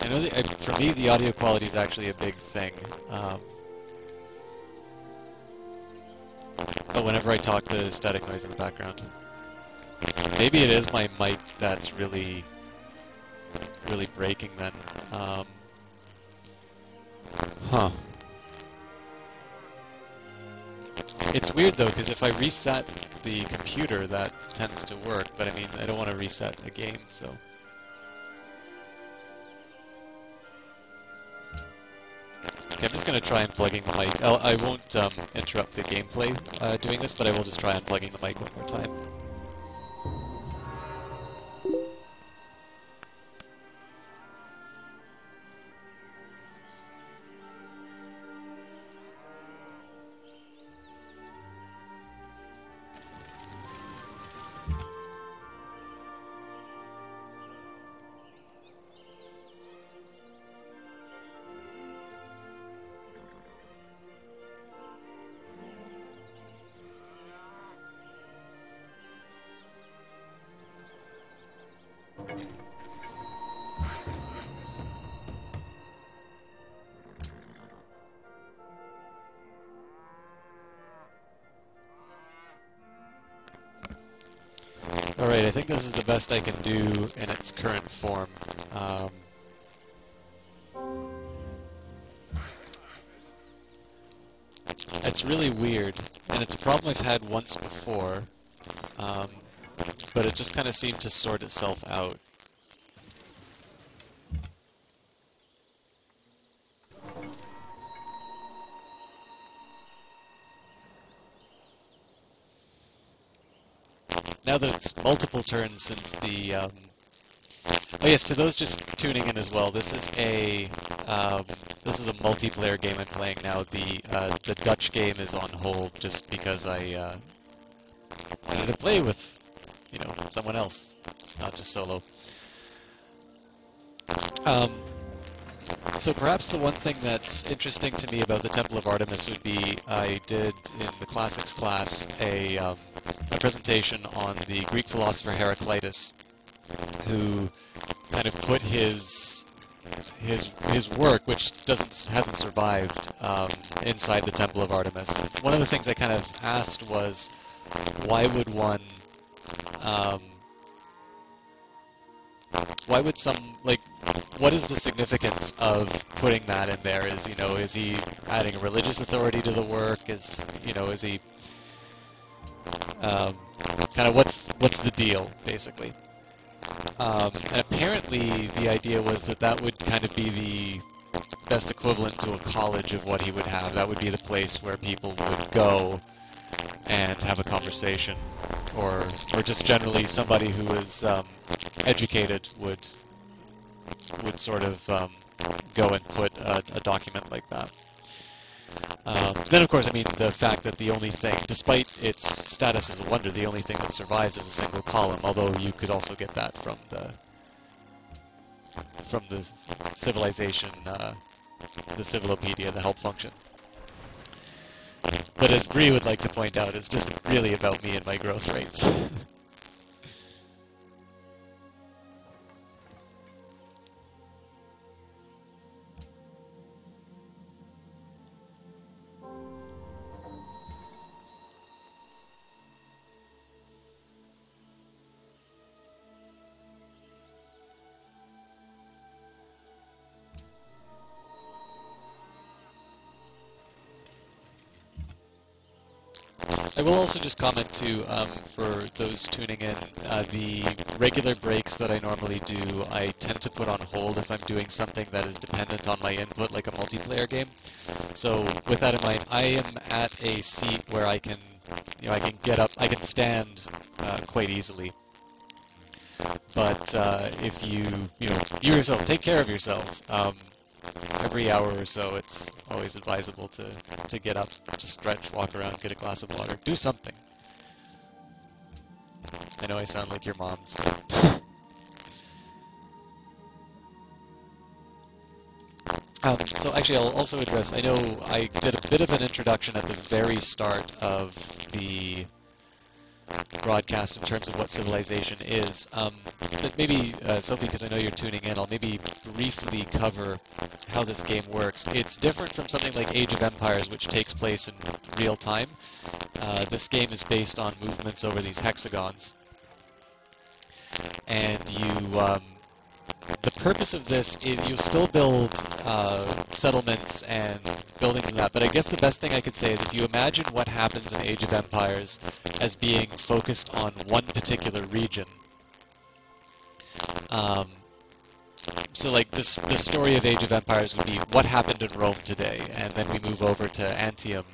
I know that for me, the audio quality is actually a big thing. Oh, whenever I talk, the static noise in the background. Maybe it is my mic that's really breaking then. Huh. It's weird though, because if I reset the computer, that tends to work, but I mean, I don't want to reset a game, so... Okay, I'm just going to try unplugging the mic. I won't interrupt the gameplay doing this, but I will just try unplugging the mic one more time. Alright, I think this is the best I can do in its current form. It's really weird, and it's a problem I've had once before, but it just kind of seemed to sort itself out. Now that it's multiple turns since the, oh yes, to those just tuning in as well, this is a multiplayer game I'm playing now. The Dutch game is on hold just because I wanted to play with, you know, someone else. It's not just solo. So perhaps the one thing that's interesting to me about the Temple of Artemis would be I did in the classics class a presentation on the Greek philosopher Heraclitus, who kind of put his work, which hasn't survived, inside the Temple of Artemis. One of the things I kind of asked was, why would one why would what is the significance of putting that in there? Is he adding a religious authority to the work? Is he kind of what's the deal, basically? And apparently the idea was that would kind of be the best equivalent to a college of what he would have. That would be the place where people would go and have a conversation, or just generally somebody who was educated would sort of go and put a document like that. Then, of course, I mean, the fact that the only thing, despite its status as a wonder, the only thing that survives is a single column, although you could also get that from the civilization, the Civilopedia, the help function. But as Bree would like to point out, it's just really about me and my growth rates. I will also just comment too, for those tuning in, the regular breaks that I normally do, I tend to put on hold if I'm doing something that is dependent on my input, like a multiplayer game. So with that in mind, I am at a seat where I can get up, I can stand quite easily. But if you yourself, take care of yourselves. Every hour or so, it's always advisable to get up, to stretch, walk around, get a glass of water, do something. I know I sound like your moms. So actually, I'll also address, I know I did a bit of an introduction at the very start of the broadcast in terms of what civilization is. But maybe, Sophie, because I know you're tuning in, I'll maybe briefly cover how this game works. It's different from something like Age of Empires, which takes place in real time. This game is based on movements over these hexagons. And the purpose of this is you still build settlements and buildings and that, but I guess the best thing I could say is if you imagine what happens in Age of Empires as being focused on one particular region, So like this, the story of Age of Empires would be what happened in Rome today, and then we move over to Antium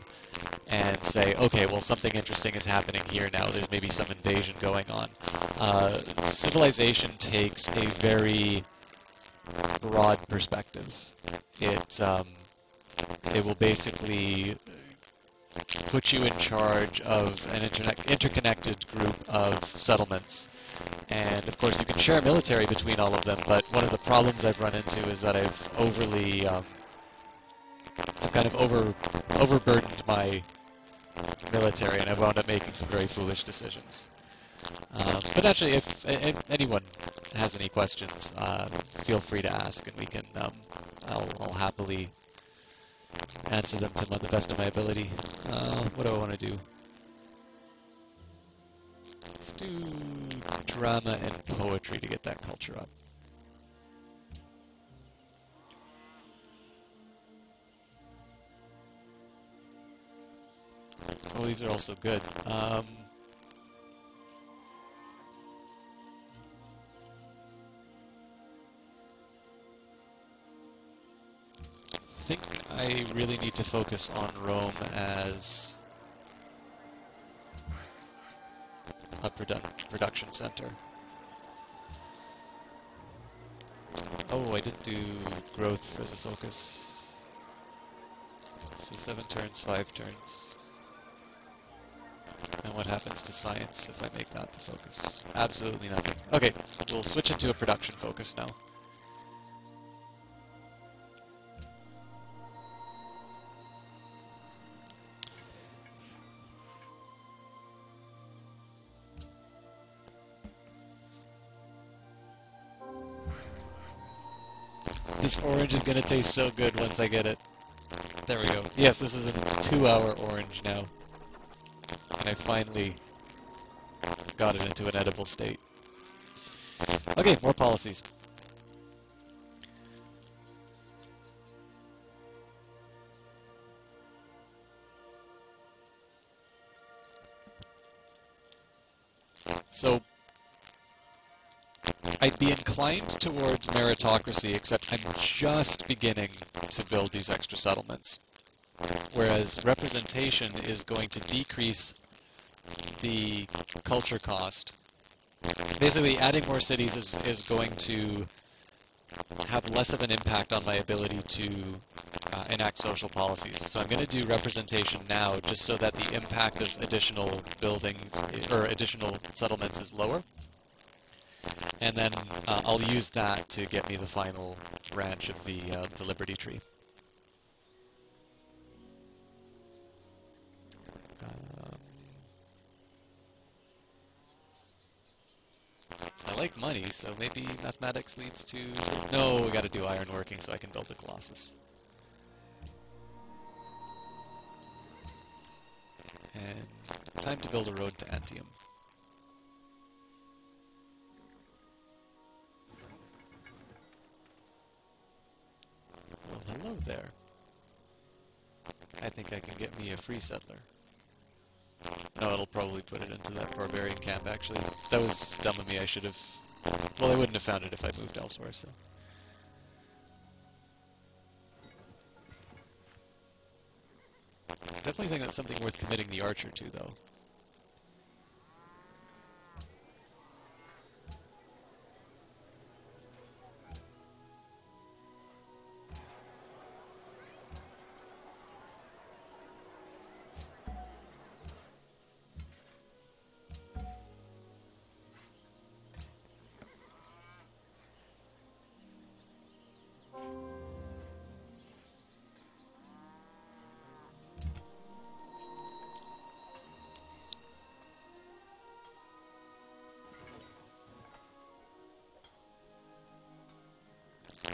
and say, okay, well, something interesting is happening here now. There's maybe some invasion going on. Civilization takes a very broad perspective. It will basically put you in charge of an interconnected group of settlements. And of course, you can share military between all of them, but one of the problems I've run into is that I've kind of overburdened my military, and I've wound up making some very foolish decisions. But actually, if anyone has any questions, feel free to ask, and we can. I'll happily answer them to the best of my ability. What do I want to do? Let's do drama and poetry to get that culture up. Oh, these are also good. I think I really need to focus on Rome as a production center. Oh, I didn't do growth as a focus. So 7 turns, 5 turns. And what happens to science if I make that the focus? Absolutely nothing. Okay, so we'll switch into a production focus now. This orange is going to taste so good once I get it. There we go. Yes, this is a 2-hour orange now. And I finally got it into an edible state. Okay, more policies. So, I'd be inclined towards meritocracy, except I'm just beginning to build these extra settlements. Whereas representation is going to decrease the culture cost. Basically, adding more cities is going to have less of an impact on my ability to enact social policies. So I'm going to do representation now just so that the impact of additional buildings or additional settlements is lower. And then I'll use that to get me the final branch of the Liberty Tree. I like money, so maybe mathematics leads to... No, we gotta do ironworking so I can build a Colossus. And time to build a road to Antium. Well, hello there. I think I can get me a free settler. No, it'll probably put it into that barbarian camp, actually. That was dumb of me, I should have... Well, I wouldn't have found it if I moved elsewhere, so... Definitely think that's something worth committing the archer to, though.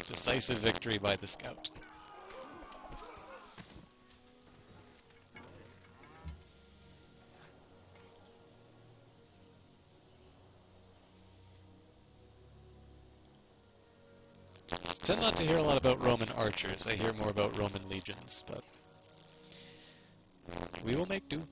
Decisive victory by the scout. I tend not to hear a lot about Roman archers. I hear more about Roman legions, but we will make do.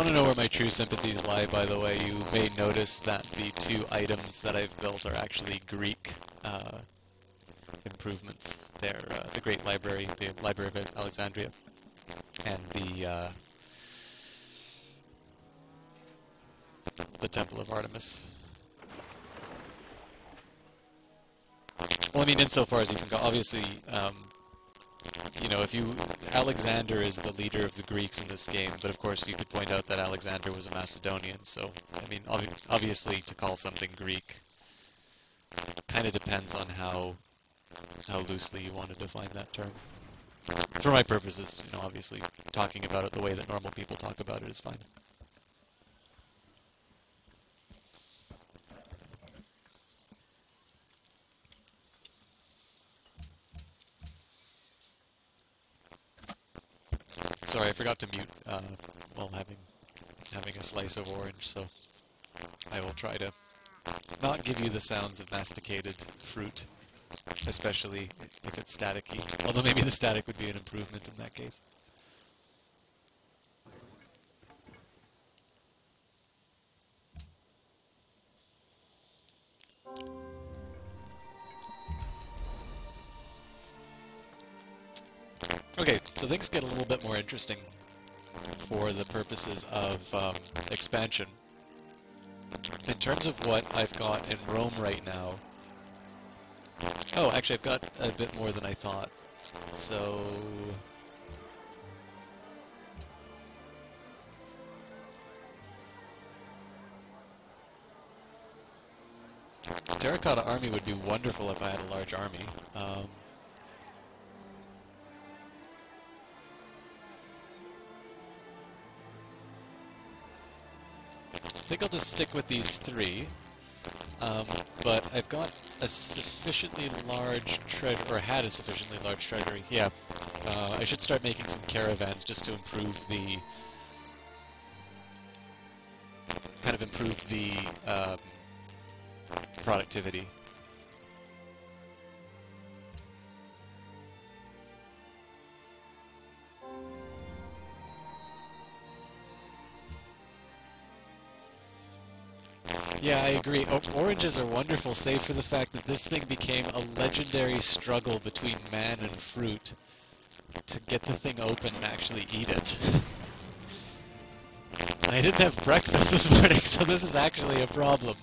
want to know where my true sympathies lie, by the way, you may notice that the 2 items that I've built are actually Greek improvements. They're the Great Library, the Library of Alexandria, and the Temple of Artemis. Well, I mean, insofar as you can go, obviously, you know, Alexander is the leader of the Greeks in this game, but of course you could point out that Alexander was a Macedonian, so, I mean, obviously to call something Greek kind of depends on how loosely you want to define that term. For my purposes, you know, obviously talking about it the way that normal people talk about it is fine. Sorry, I forgot to mute while having a slice of orange, so I will try to not give you the sounds of masticated fruit, especially if it's staticky. Although maybe the static would be an improvement in that case. Okay, so things get a little bit more interesting for the purposes of expansion. In terms of what I've got in Rome right now... Oh, actually I've got a bit more than I thought. So... Terracotta Army would be wonderful if I had a large army. I think I'll just stick with these 3, but I've got a sufficiently large treasure, or had a sufficiently large treasury. Yeah, I should start making some caravans just to improve the productivity. Yeah, I agree. Oranges are wonderful, save for the fact that this thing became a legendary struggle between man and fruit to get the thing open and actually eat it. And I didn't have breakfast this morning, so this is actually a problem.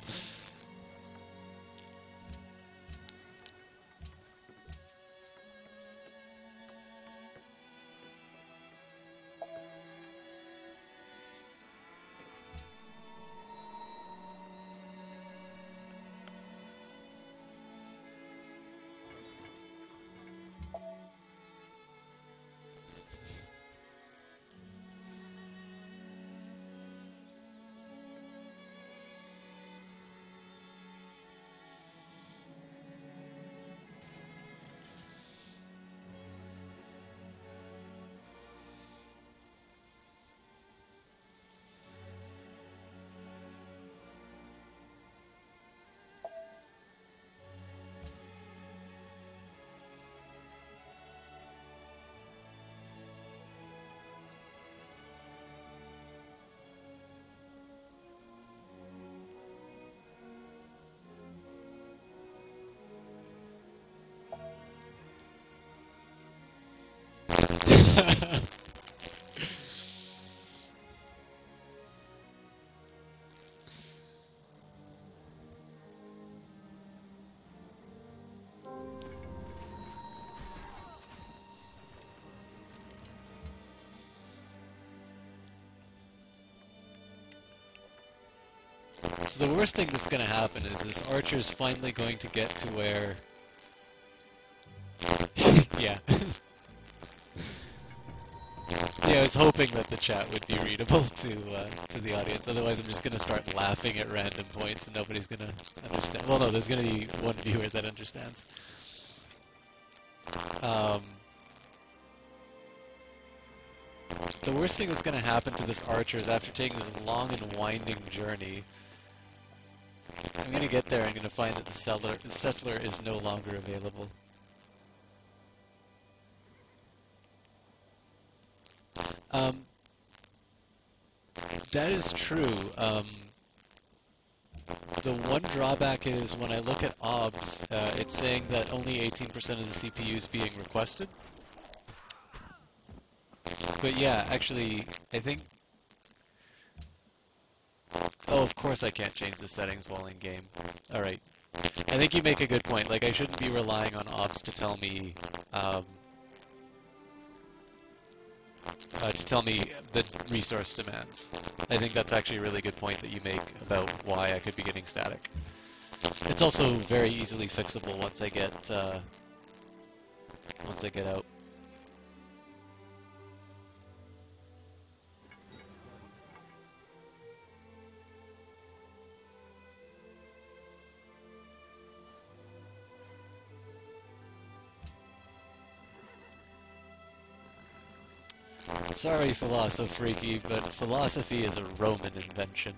So the worst thing that's going to happen is this archer's finally going to get to where... yeah. Yeah, I was hoping that the chat would be readable to the audience, otherwise I'm just going to start laughing at random points and nobody's going to understand. Well, no, there's going to be one viewer that understands. The worst thing that's going to happen to this archer is after taking this long and winding journey, I'm going to get there and I'm going to find that the settler is no longer available. That is true. The one drawback is when I look at OBS, it's saying that only 18% of the CPU is being requested. But yeah, actually, I think... Oh, of course I can't change the settings while in game. Alright. I think you make a good point. Like, I shouldn't be relying on OBS to tell me the resource demands. I think that's actually a really good point that you make about why I could be getting static. It's also very easily fixable once I get out. Sorry, Philosophy, but philosophy is a Roman invention.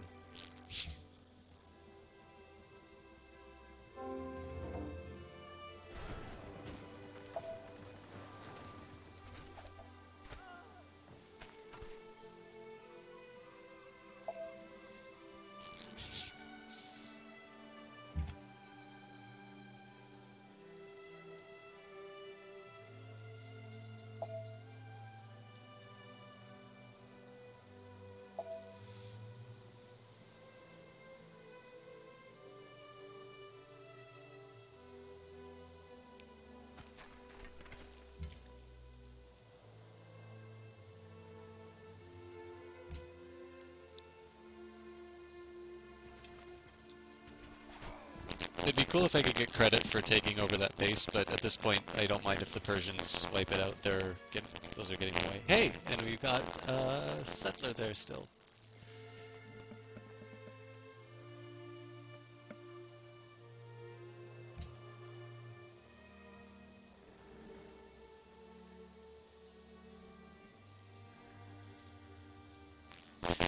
It'd be cool if I could get credit for taking over that base, but at this point, I don't mind if the Persians wipe it out. Those are getting away. Hey, and we've got settler there still.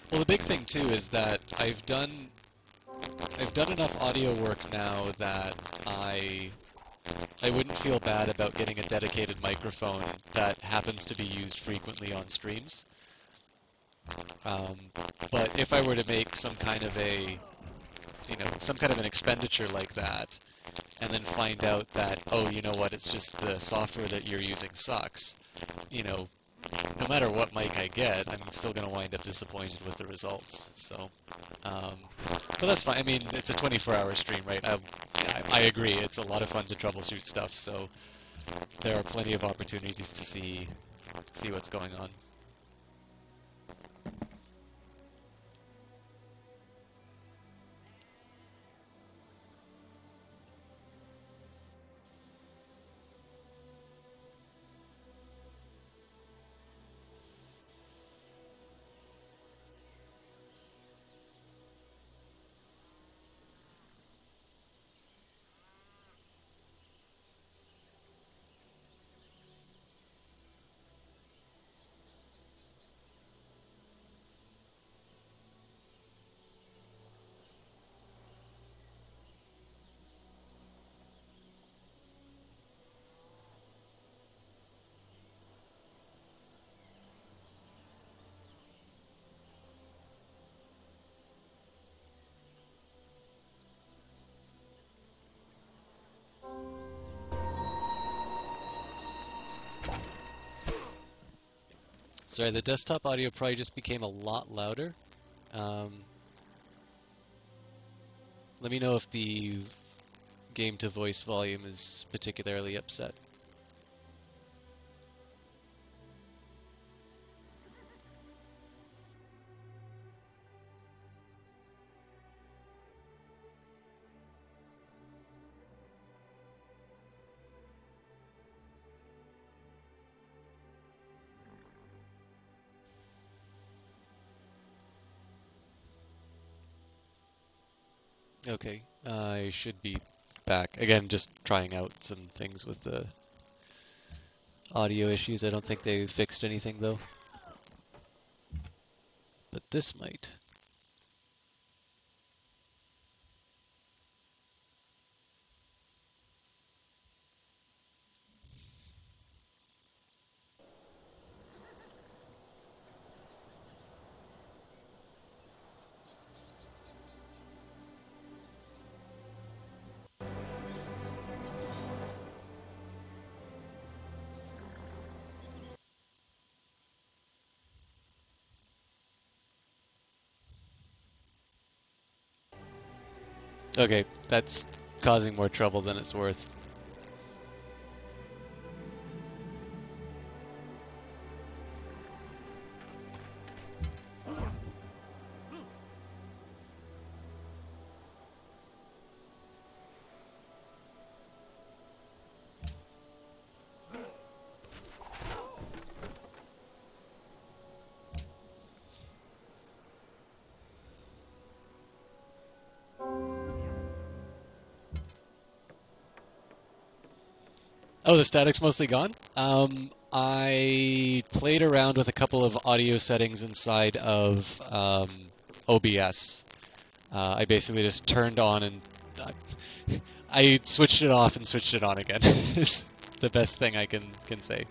Well, the big thing too is that I've done enough audio work now that I wouldn't feel bad about getting a dedicated microphone that happens to be used frequently on streams. But if I were to make some kind of an expenditure like that, and then find out that, oh, you know what, it's just the software that you're using sucks, no matter what mic I get, I'm still going to wind up disappointed with the results. So, but that's fine. I mean, it's a 24-hour stream, right? I agree. It's a lot of fun to troubleshoot stuff. So there are plenty of opportunities to see what's going on. Sorry, the desktop audio probably just became a lot louder. Let me know if the game-to-voice volume is particularly upset. Okay, I should be back. Again, just trying out some things with the audio issues. I don't think they fixed anything though. But this might. Okay, that's causing more trouble than it's worth. Oh, the static's mostly gone? I played around with a couple of audio settings inside of OBS. I basically just turned on and I switched it off and switched it on again. It's the best thing I can say.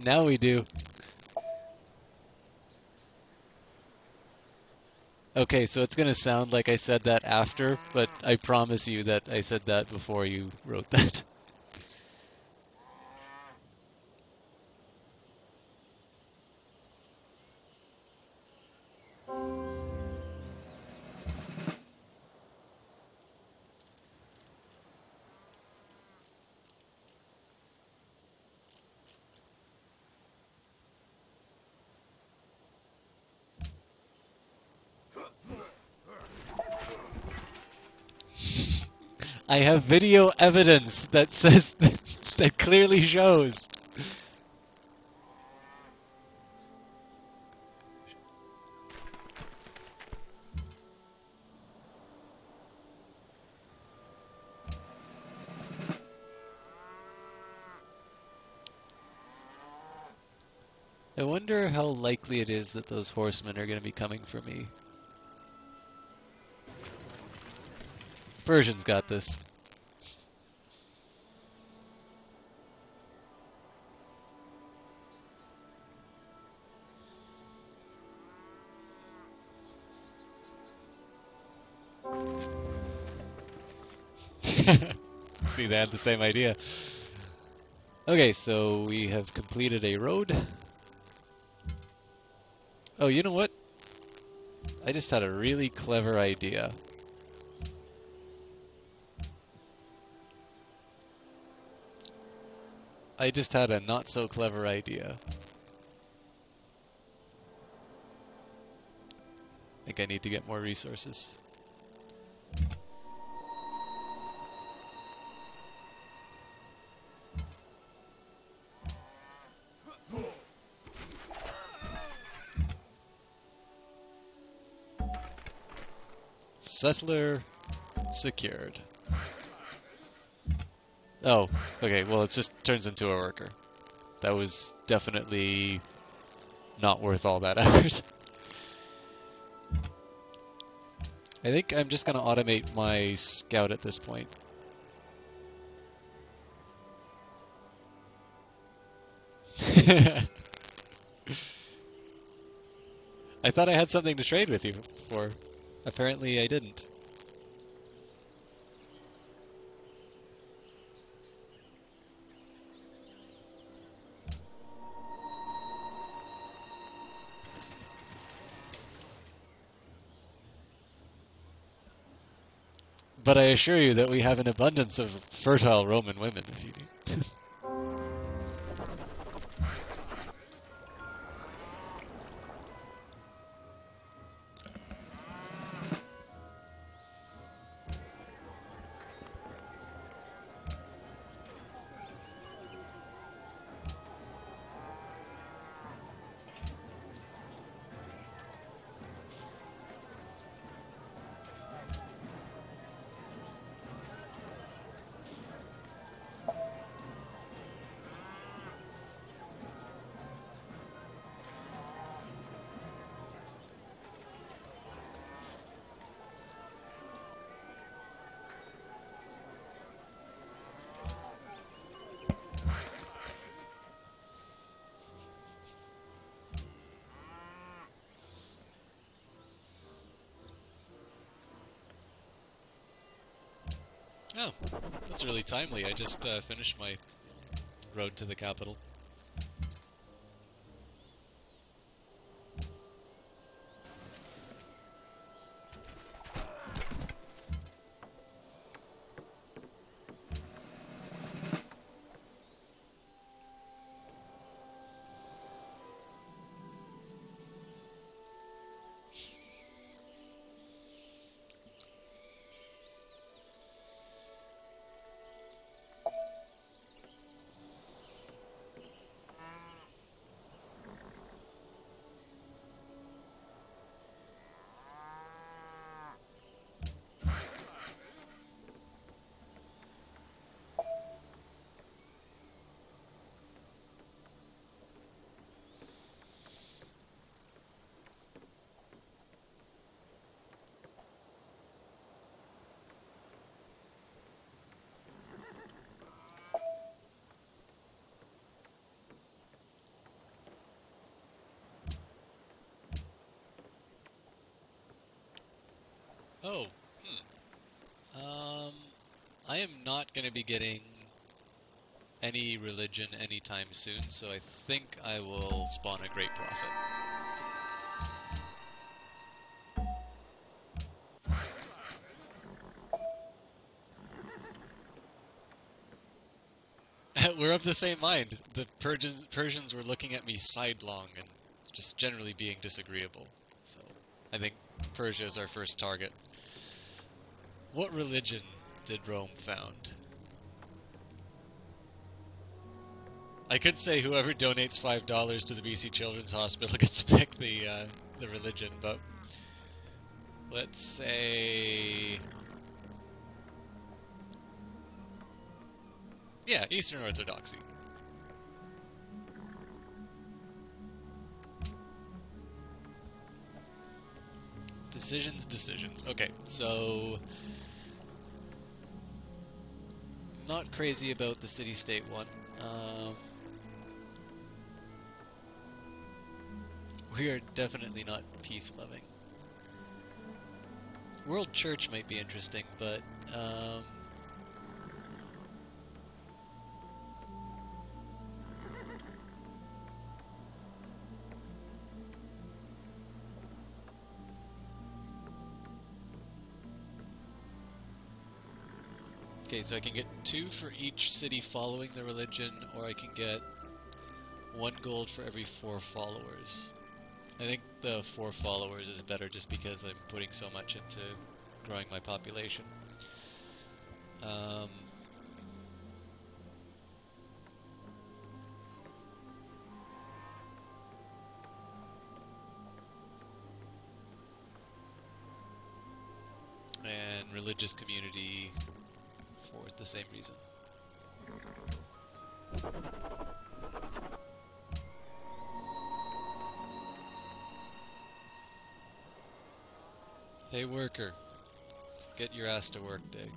Now we do. Okay, so it's gonna sound like I said that after, but I promise you that I said that before you wrote that. I have video evidence that says that clearly shows. I wonder how likely it is that those horsemen are going to be coming for me. Persian's got this. See, they had the same idea. Okay, so we have completed a road. Oh, you know what? I just had a really clever idea. I just had a not so clever idea. I think I need to get more resources. Settler secured. Oh, okay, well it just turns into a worker. That was definitely not worth all that effort. I think I'm just gonna automate my scout at this point. I thought I had something to trade with you for. Apparently I didn't. But I assure you that we have an abundance of fertile Roman women if you need. Oh, that's really timely. I just finished my road to the capital. Oh, I am not going to be getting any religion anytime soon, so I think I will spawn a Great Prophet. We're of the same mind. The Persians were looking at me sidelong and just generally being disagreeable. So I think Persia is our first target. What religion did Rome found? I could say whoever donates $5 to the BC Children's Hospital gets to pick the religion, but let's say, yeah, Eastern Orthodoxy. Decisions. Okay, so not crazy about the city-state one. We are definitely not peace-loving. World Church might be interesting, but okay, so I can get 2 for each city following the religion, or I can get 1 gold for every 4 followers. I think the 4 followers is better just because I'm putting so much into growing my population. And religious community for the same reason. Hey worker, let's get your ass to work day.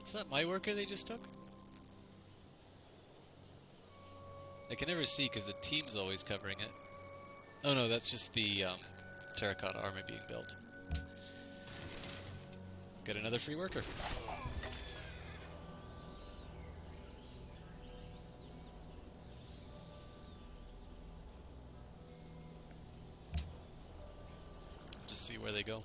Is that my worker they just took? I can never see because the team's always covering it. Oh no, that's just the terracotta army being built. Get another free worker. Just see where they go.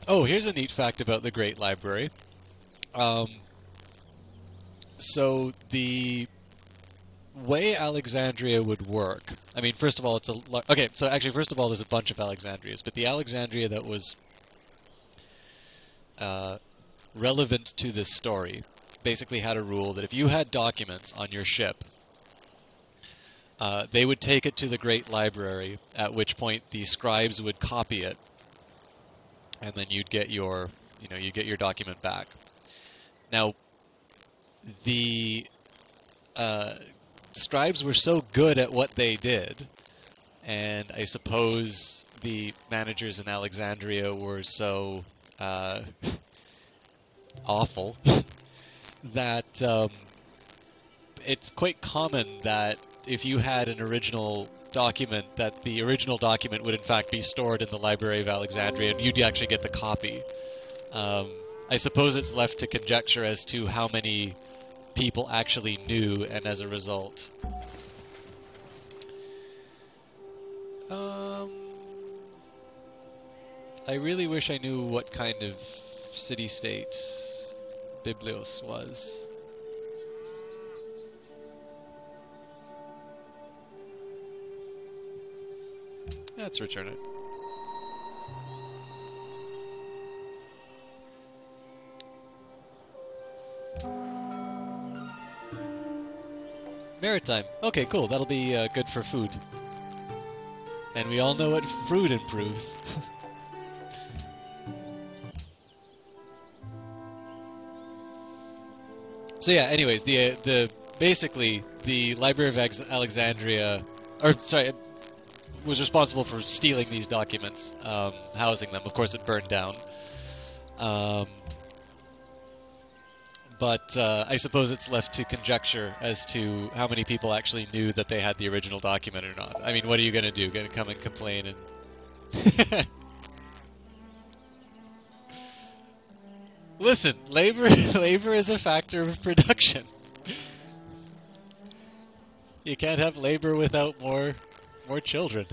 Oh, here's a neat fact about the Great Library. So the way Alexandria would work, I mean, first of all, okay, so actually, first of all, there's a bunch of Alexandrias, but the Alexandria that was relevant to this story basically had a rule that if you had documents on your ship, they would take it to the Great Library, at which point the scribes would copy it, and then you'd get your document back. Now, the scribes were so good at what they did, and I suppose the managers in Alexandria were so awful that it's quite common that if you had an original document, that the original document would in fact be stored in the Library of Alexandria, and you'd actually get the copy. I suppose it's left to conjecture as to how many people actually knew, and as a result. I really wish I knew what kind of city-state Biblios was. Let's return it. Maritime. Okay, cool. That'll be good for food. And we all know what fruit improves. So yeah, anyways, basically the Library of Alexandria, or sorry, was responsible for stealing these documents, housing them. Of course, it burned down. But I suppose it's left to conjecture as to how many people actually knew that they had the original document or not. I mean, what are you going to do? Going to come and complain and... Listen, labor is a factor of production. You can't have labor without more children.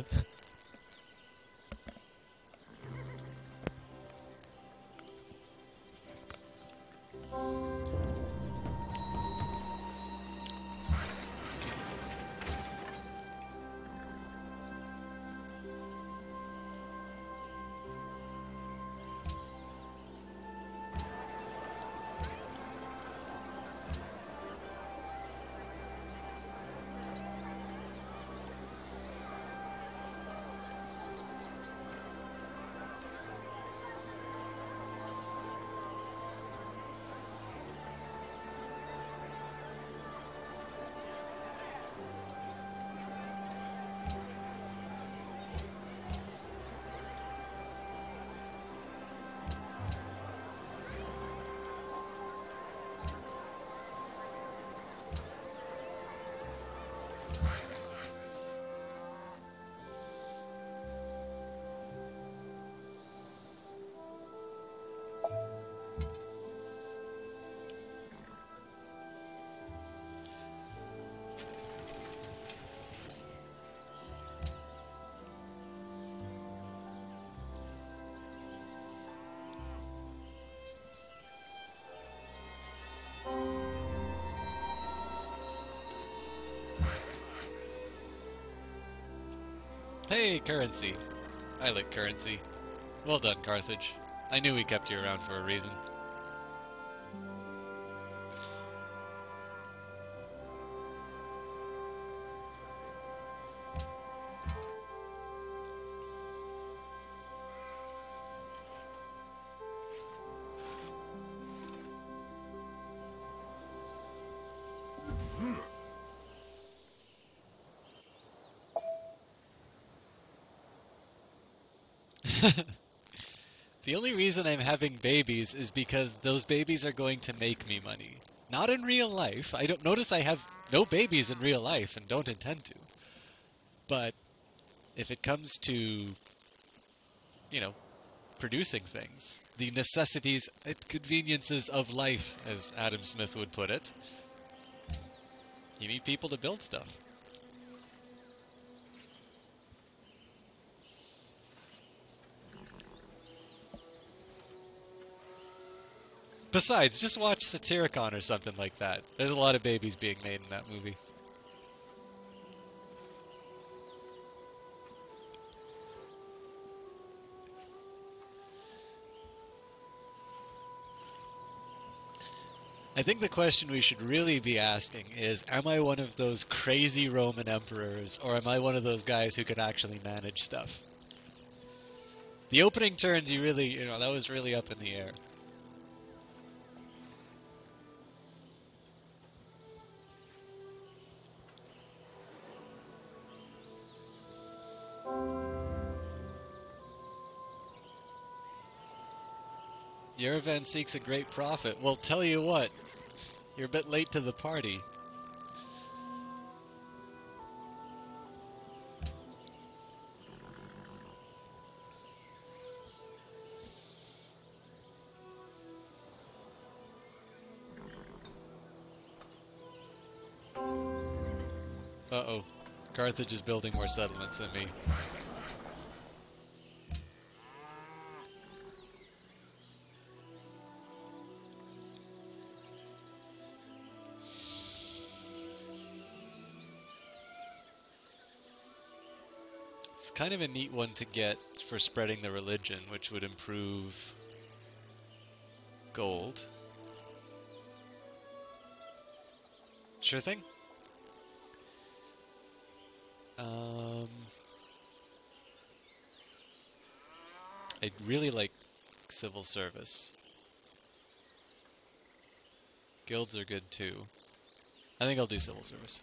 Hey, currency. I like currency. Well done, Carthage. I knew we kept you around for a reason. The only reason I'm having babies is because those babies are going to make me money. Not in real life. I don't notice I have no babies in real life and don't intend to. But if it comes to, you know, producing things, the necessities and conveniences of life, as Adam Smith would put it, you need people to build stuff. Besides, just watch Satyricon or something like that. There's a lot of babies being made in that movie. I think the question we should really be asking is, am I one of those crazy Roman emperors, or am I one of those guys who can actually manage stuff? The opening turns, that was really up in the air. Yerevan seeks a great profit. Well, tell you what, you're a bit late to the party. Uh-oh. Carthage is building more settlements than me. It's kind of a neat one to get for spreading the religion, which would improve gold. Sure thing. I'd really like civil service. Guilds are good too. I think I'll do civil service.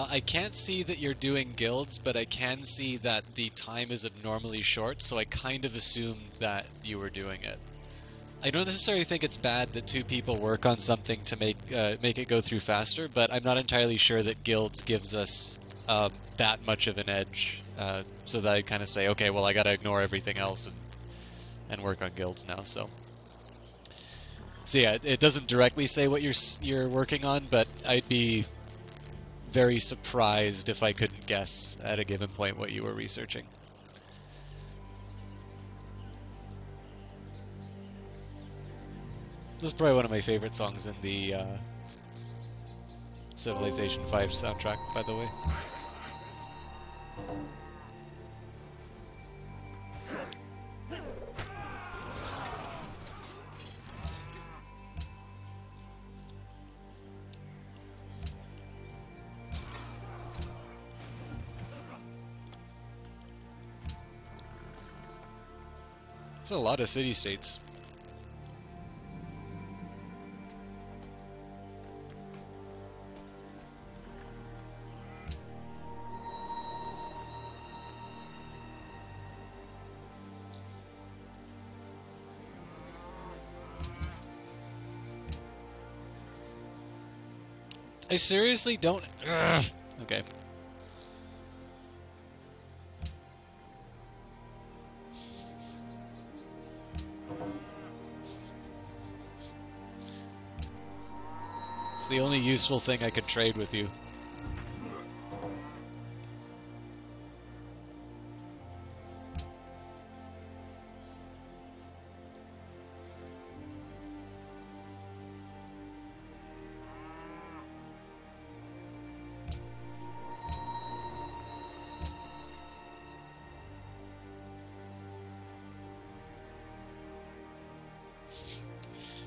I can't see that you're doing guilds, but I can see that the time is abnormally short, so I kind of assumed that you were doing it. I don't necessarily think it's bad that two people work on something to make it go through faster, but I'm not entirely sure that guilds gives us that much of an edge, so that I kind of say, okay, well, I gotta ignore everything else and work on guilds now. So yeah, it doesn't directly say what you're working on, but I'd be very surprised if I couldn't guess at a given point what you were researching. This is probably one of my favorite songs in the Civilization 5 soundtrack, by the way. It's a lot of city-states. I seriously don't... Ugh. Okay. It's the only useful thing I could trade with you.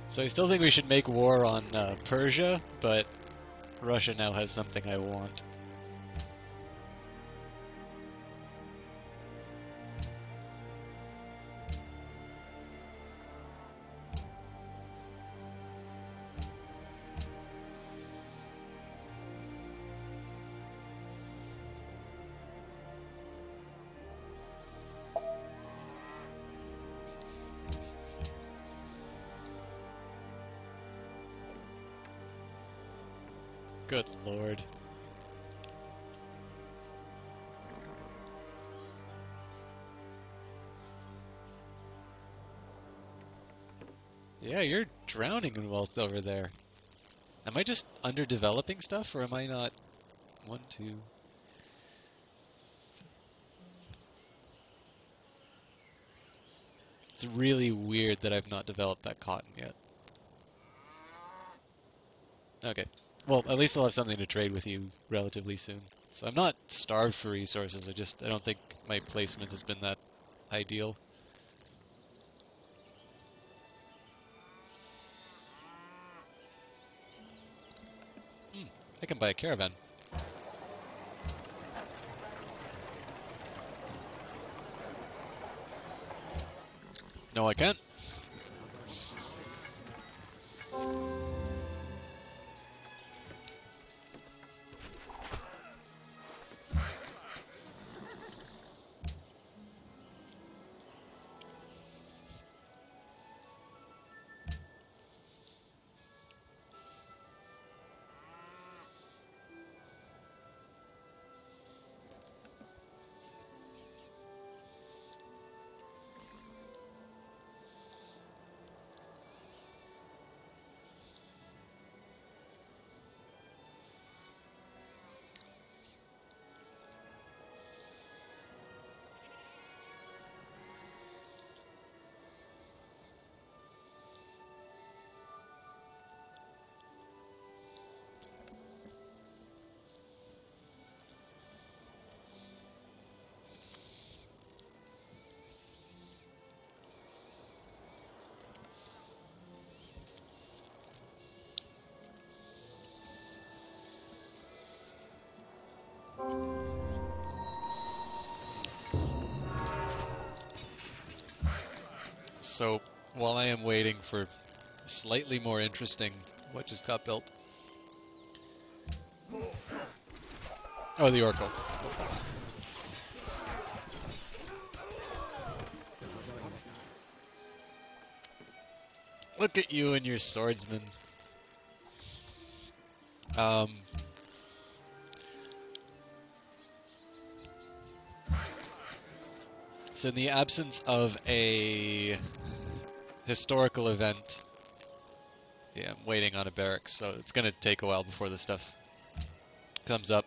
So I still think we should make war on Persia, but Russia now has something I want. Good lord. Yeah, you're drowning in wealth over there. Am I just underdeveloping stuff, or am I not? 1, 2. It's really weird that I've not developed that cotton yet. Okay. Well, at least I'll have something to trade with you relatively soon. So I'm not starved for resources, I don't think my placement has been that ideal. I can buy a caravan. No, I can't. So, while I am waiting for slightly more interesting what just got built. Oh, the Oracle. Look at you and your swordsman. So in the absence of a historical event, yeah, I'm waiting on a barracks, so it's going to take a while before this stuff comes up.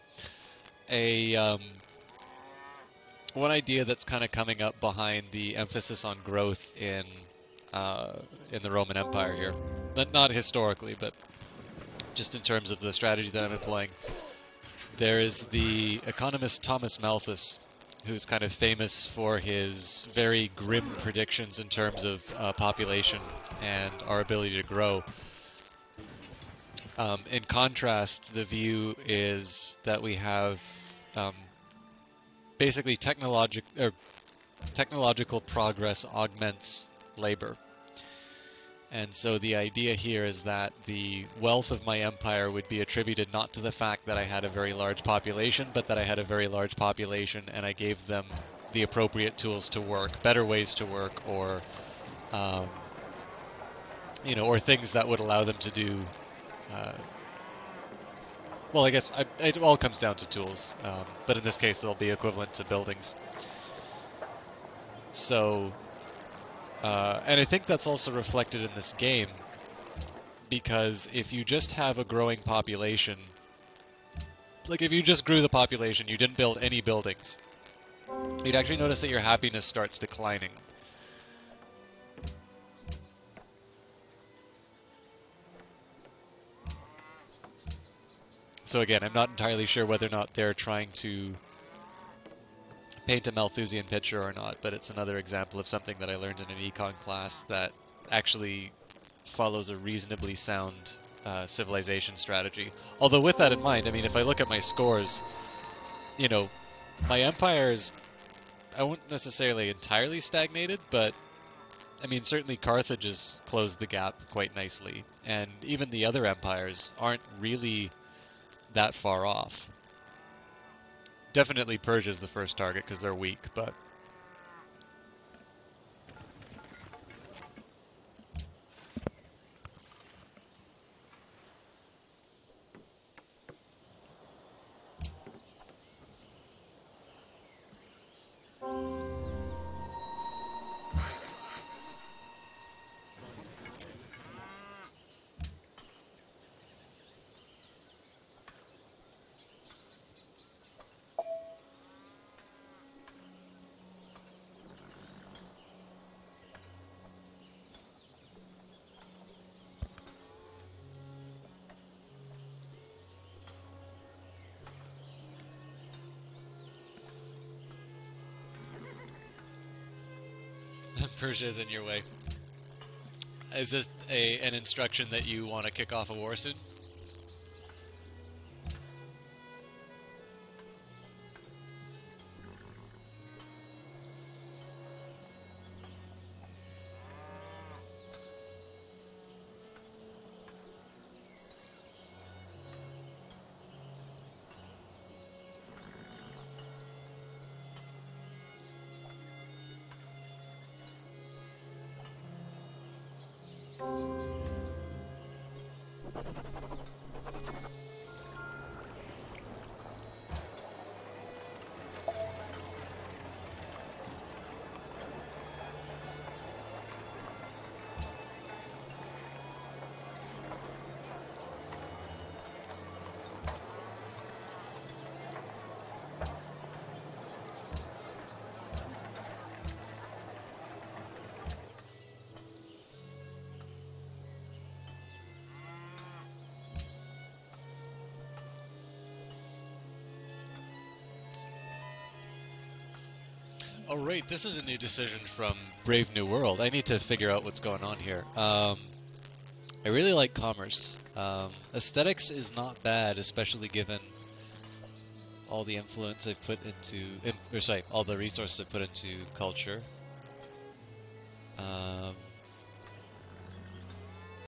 One idea that's kind of coming up behind the emphasis on growth in the Roman Empire here, not historically, but just in terms of the strategy that I'm employing. There is the economist Thomas Malthus, who's kind of famous for his very grim predictions in terms of population and our ability to grow. In contrast, the view is that we have basically technological progress augments labor. And so the idea here is that the wealth of my empire would be attributed not to the fact that I had a very large population, but that I had a very large population and I gave them the appropriate tools to work, better ways to work, or or things that would allow them to do. Well, I guess it all comes down to tools, but in this case they'll be equivalent to buildings. So. And I think that's also reflected in this game, because if you just have a growing population, like if you just grew the population, you didn't build any buildings, you'd actually notice that your happiness starts declining. So again, I'm not entirely sure whether or not they're trying to paint a Malthusian picture or not, but it's another example of something that I learned in an econ class that actually follows a reasonably sound civilization strategy. Although with that in mind, I mean, if I look at my scores, my empires, I wouldn't necessarily entirely stagnated, but I mean, certainly Carthage has closed the gap quite nicely, and even the other empires aren't really that far off. Definitely Persia's the first target because they're weak, but Persia is in your way. Is this an instruction that you want to kick off a war soon? Oh, right, this is a new decision from Brave New World. I need to figure out what's going on here. I really like commerce. Aesthetics is not bad, especially given all the influence I've put into... all the resources I've put into culture.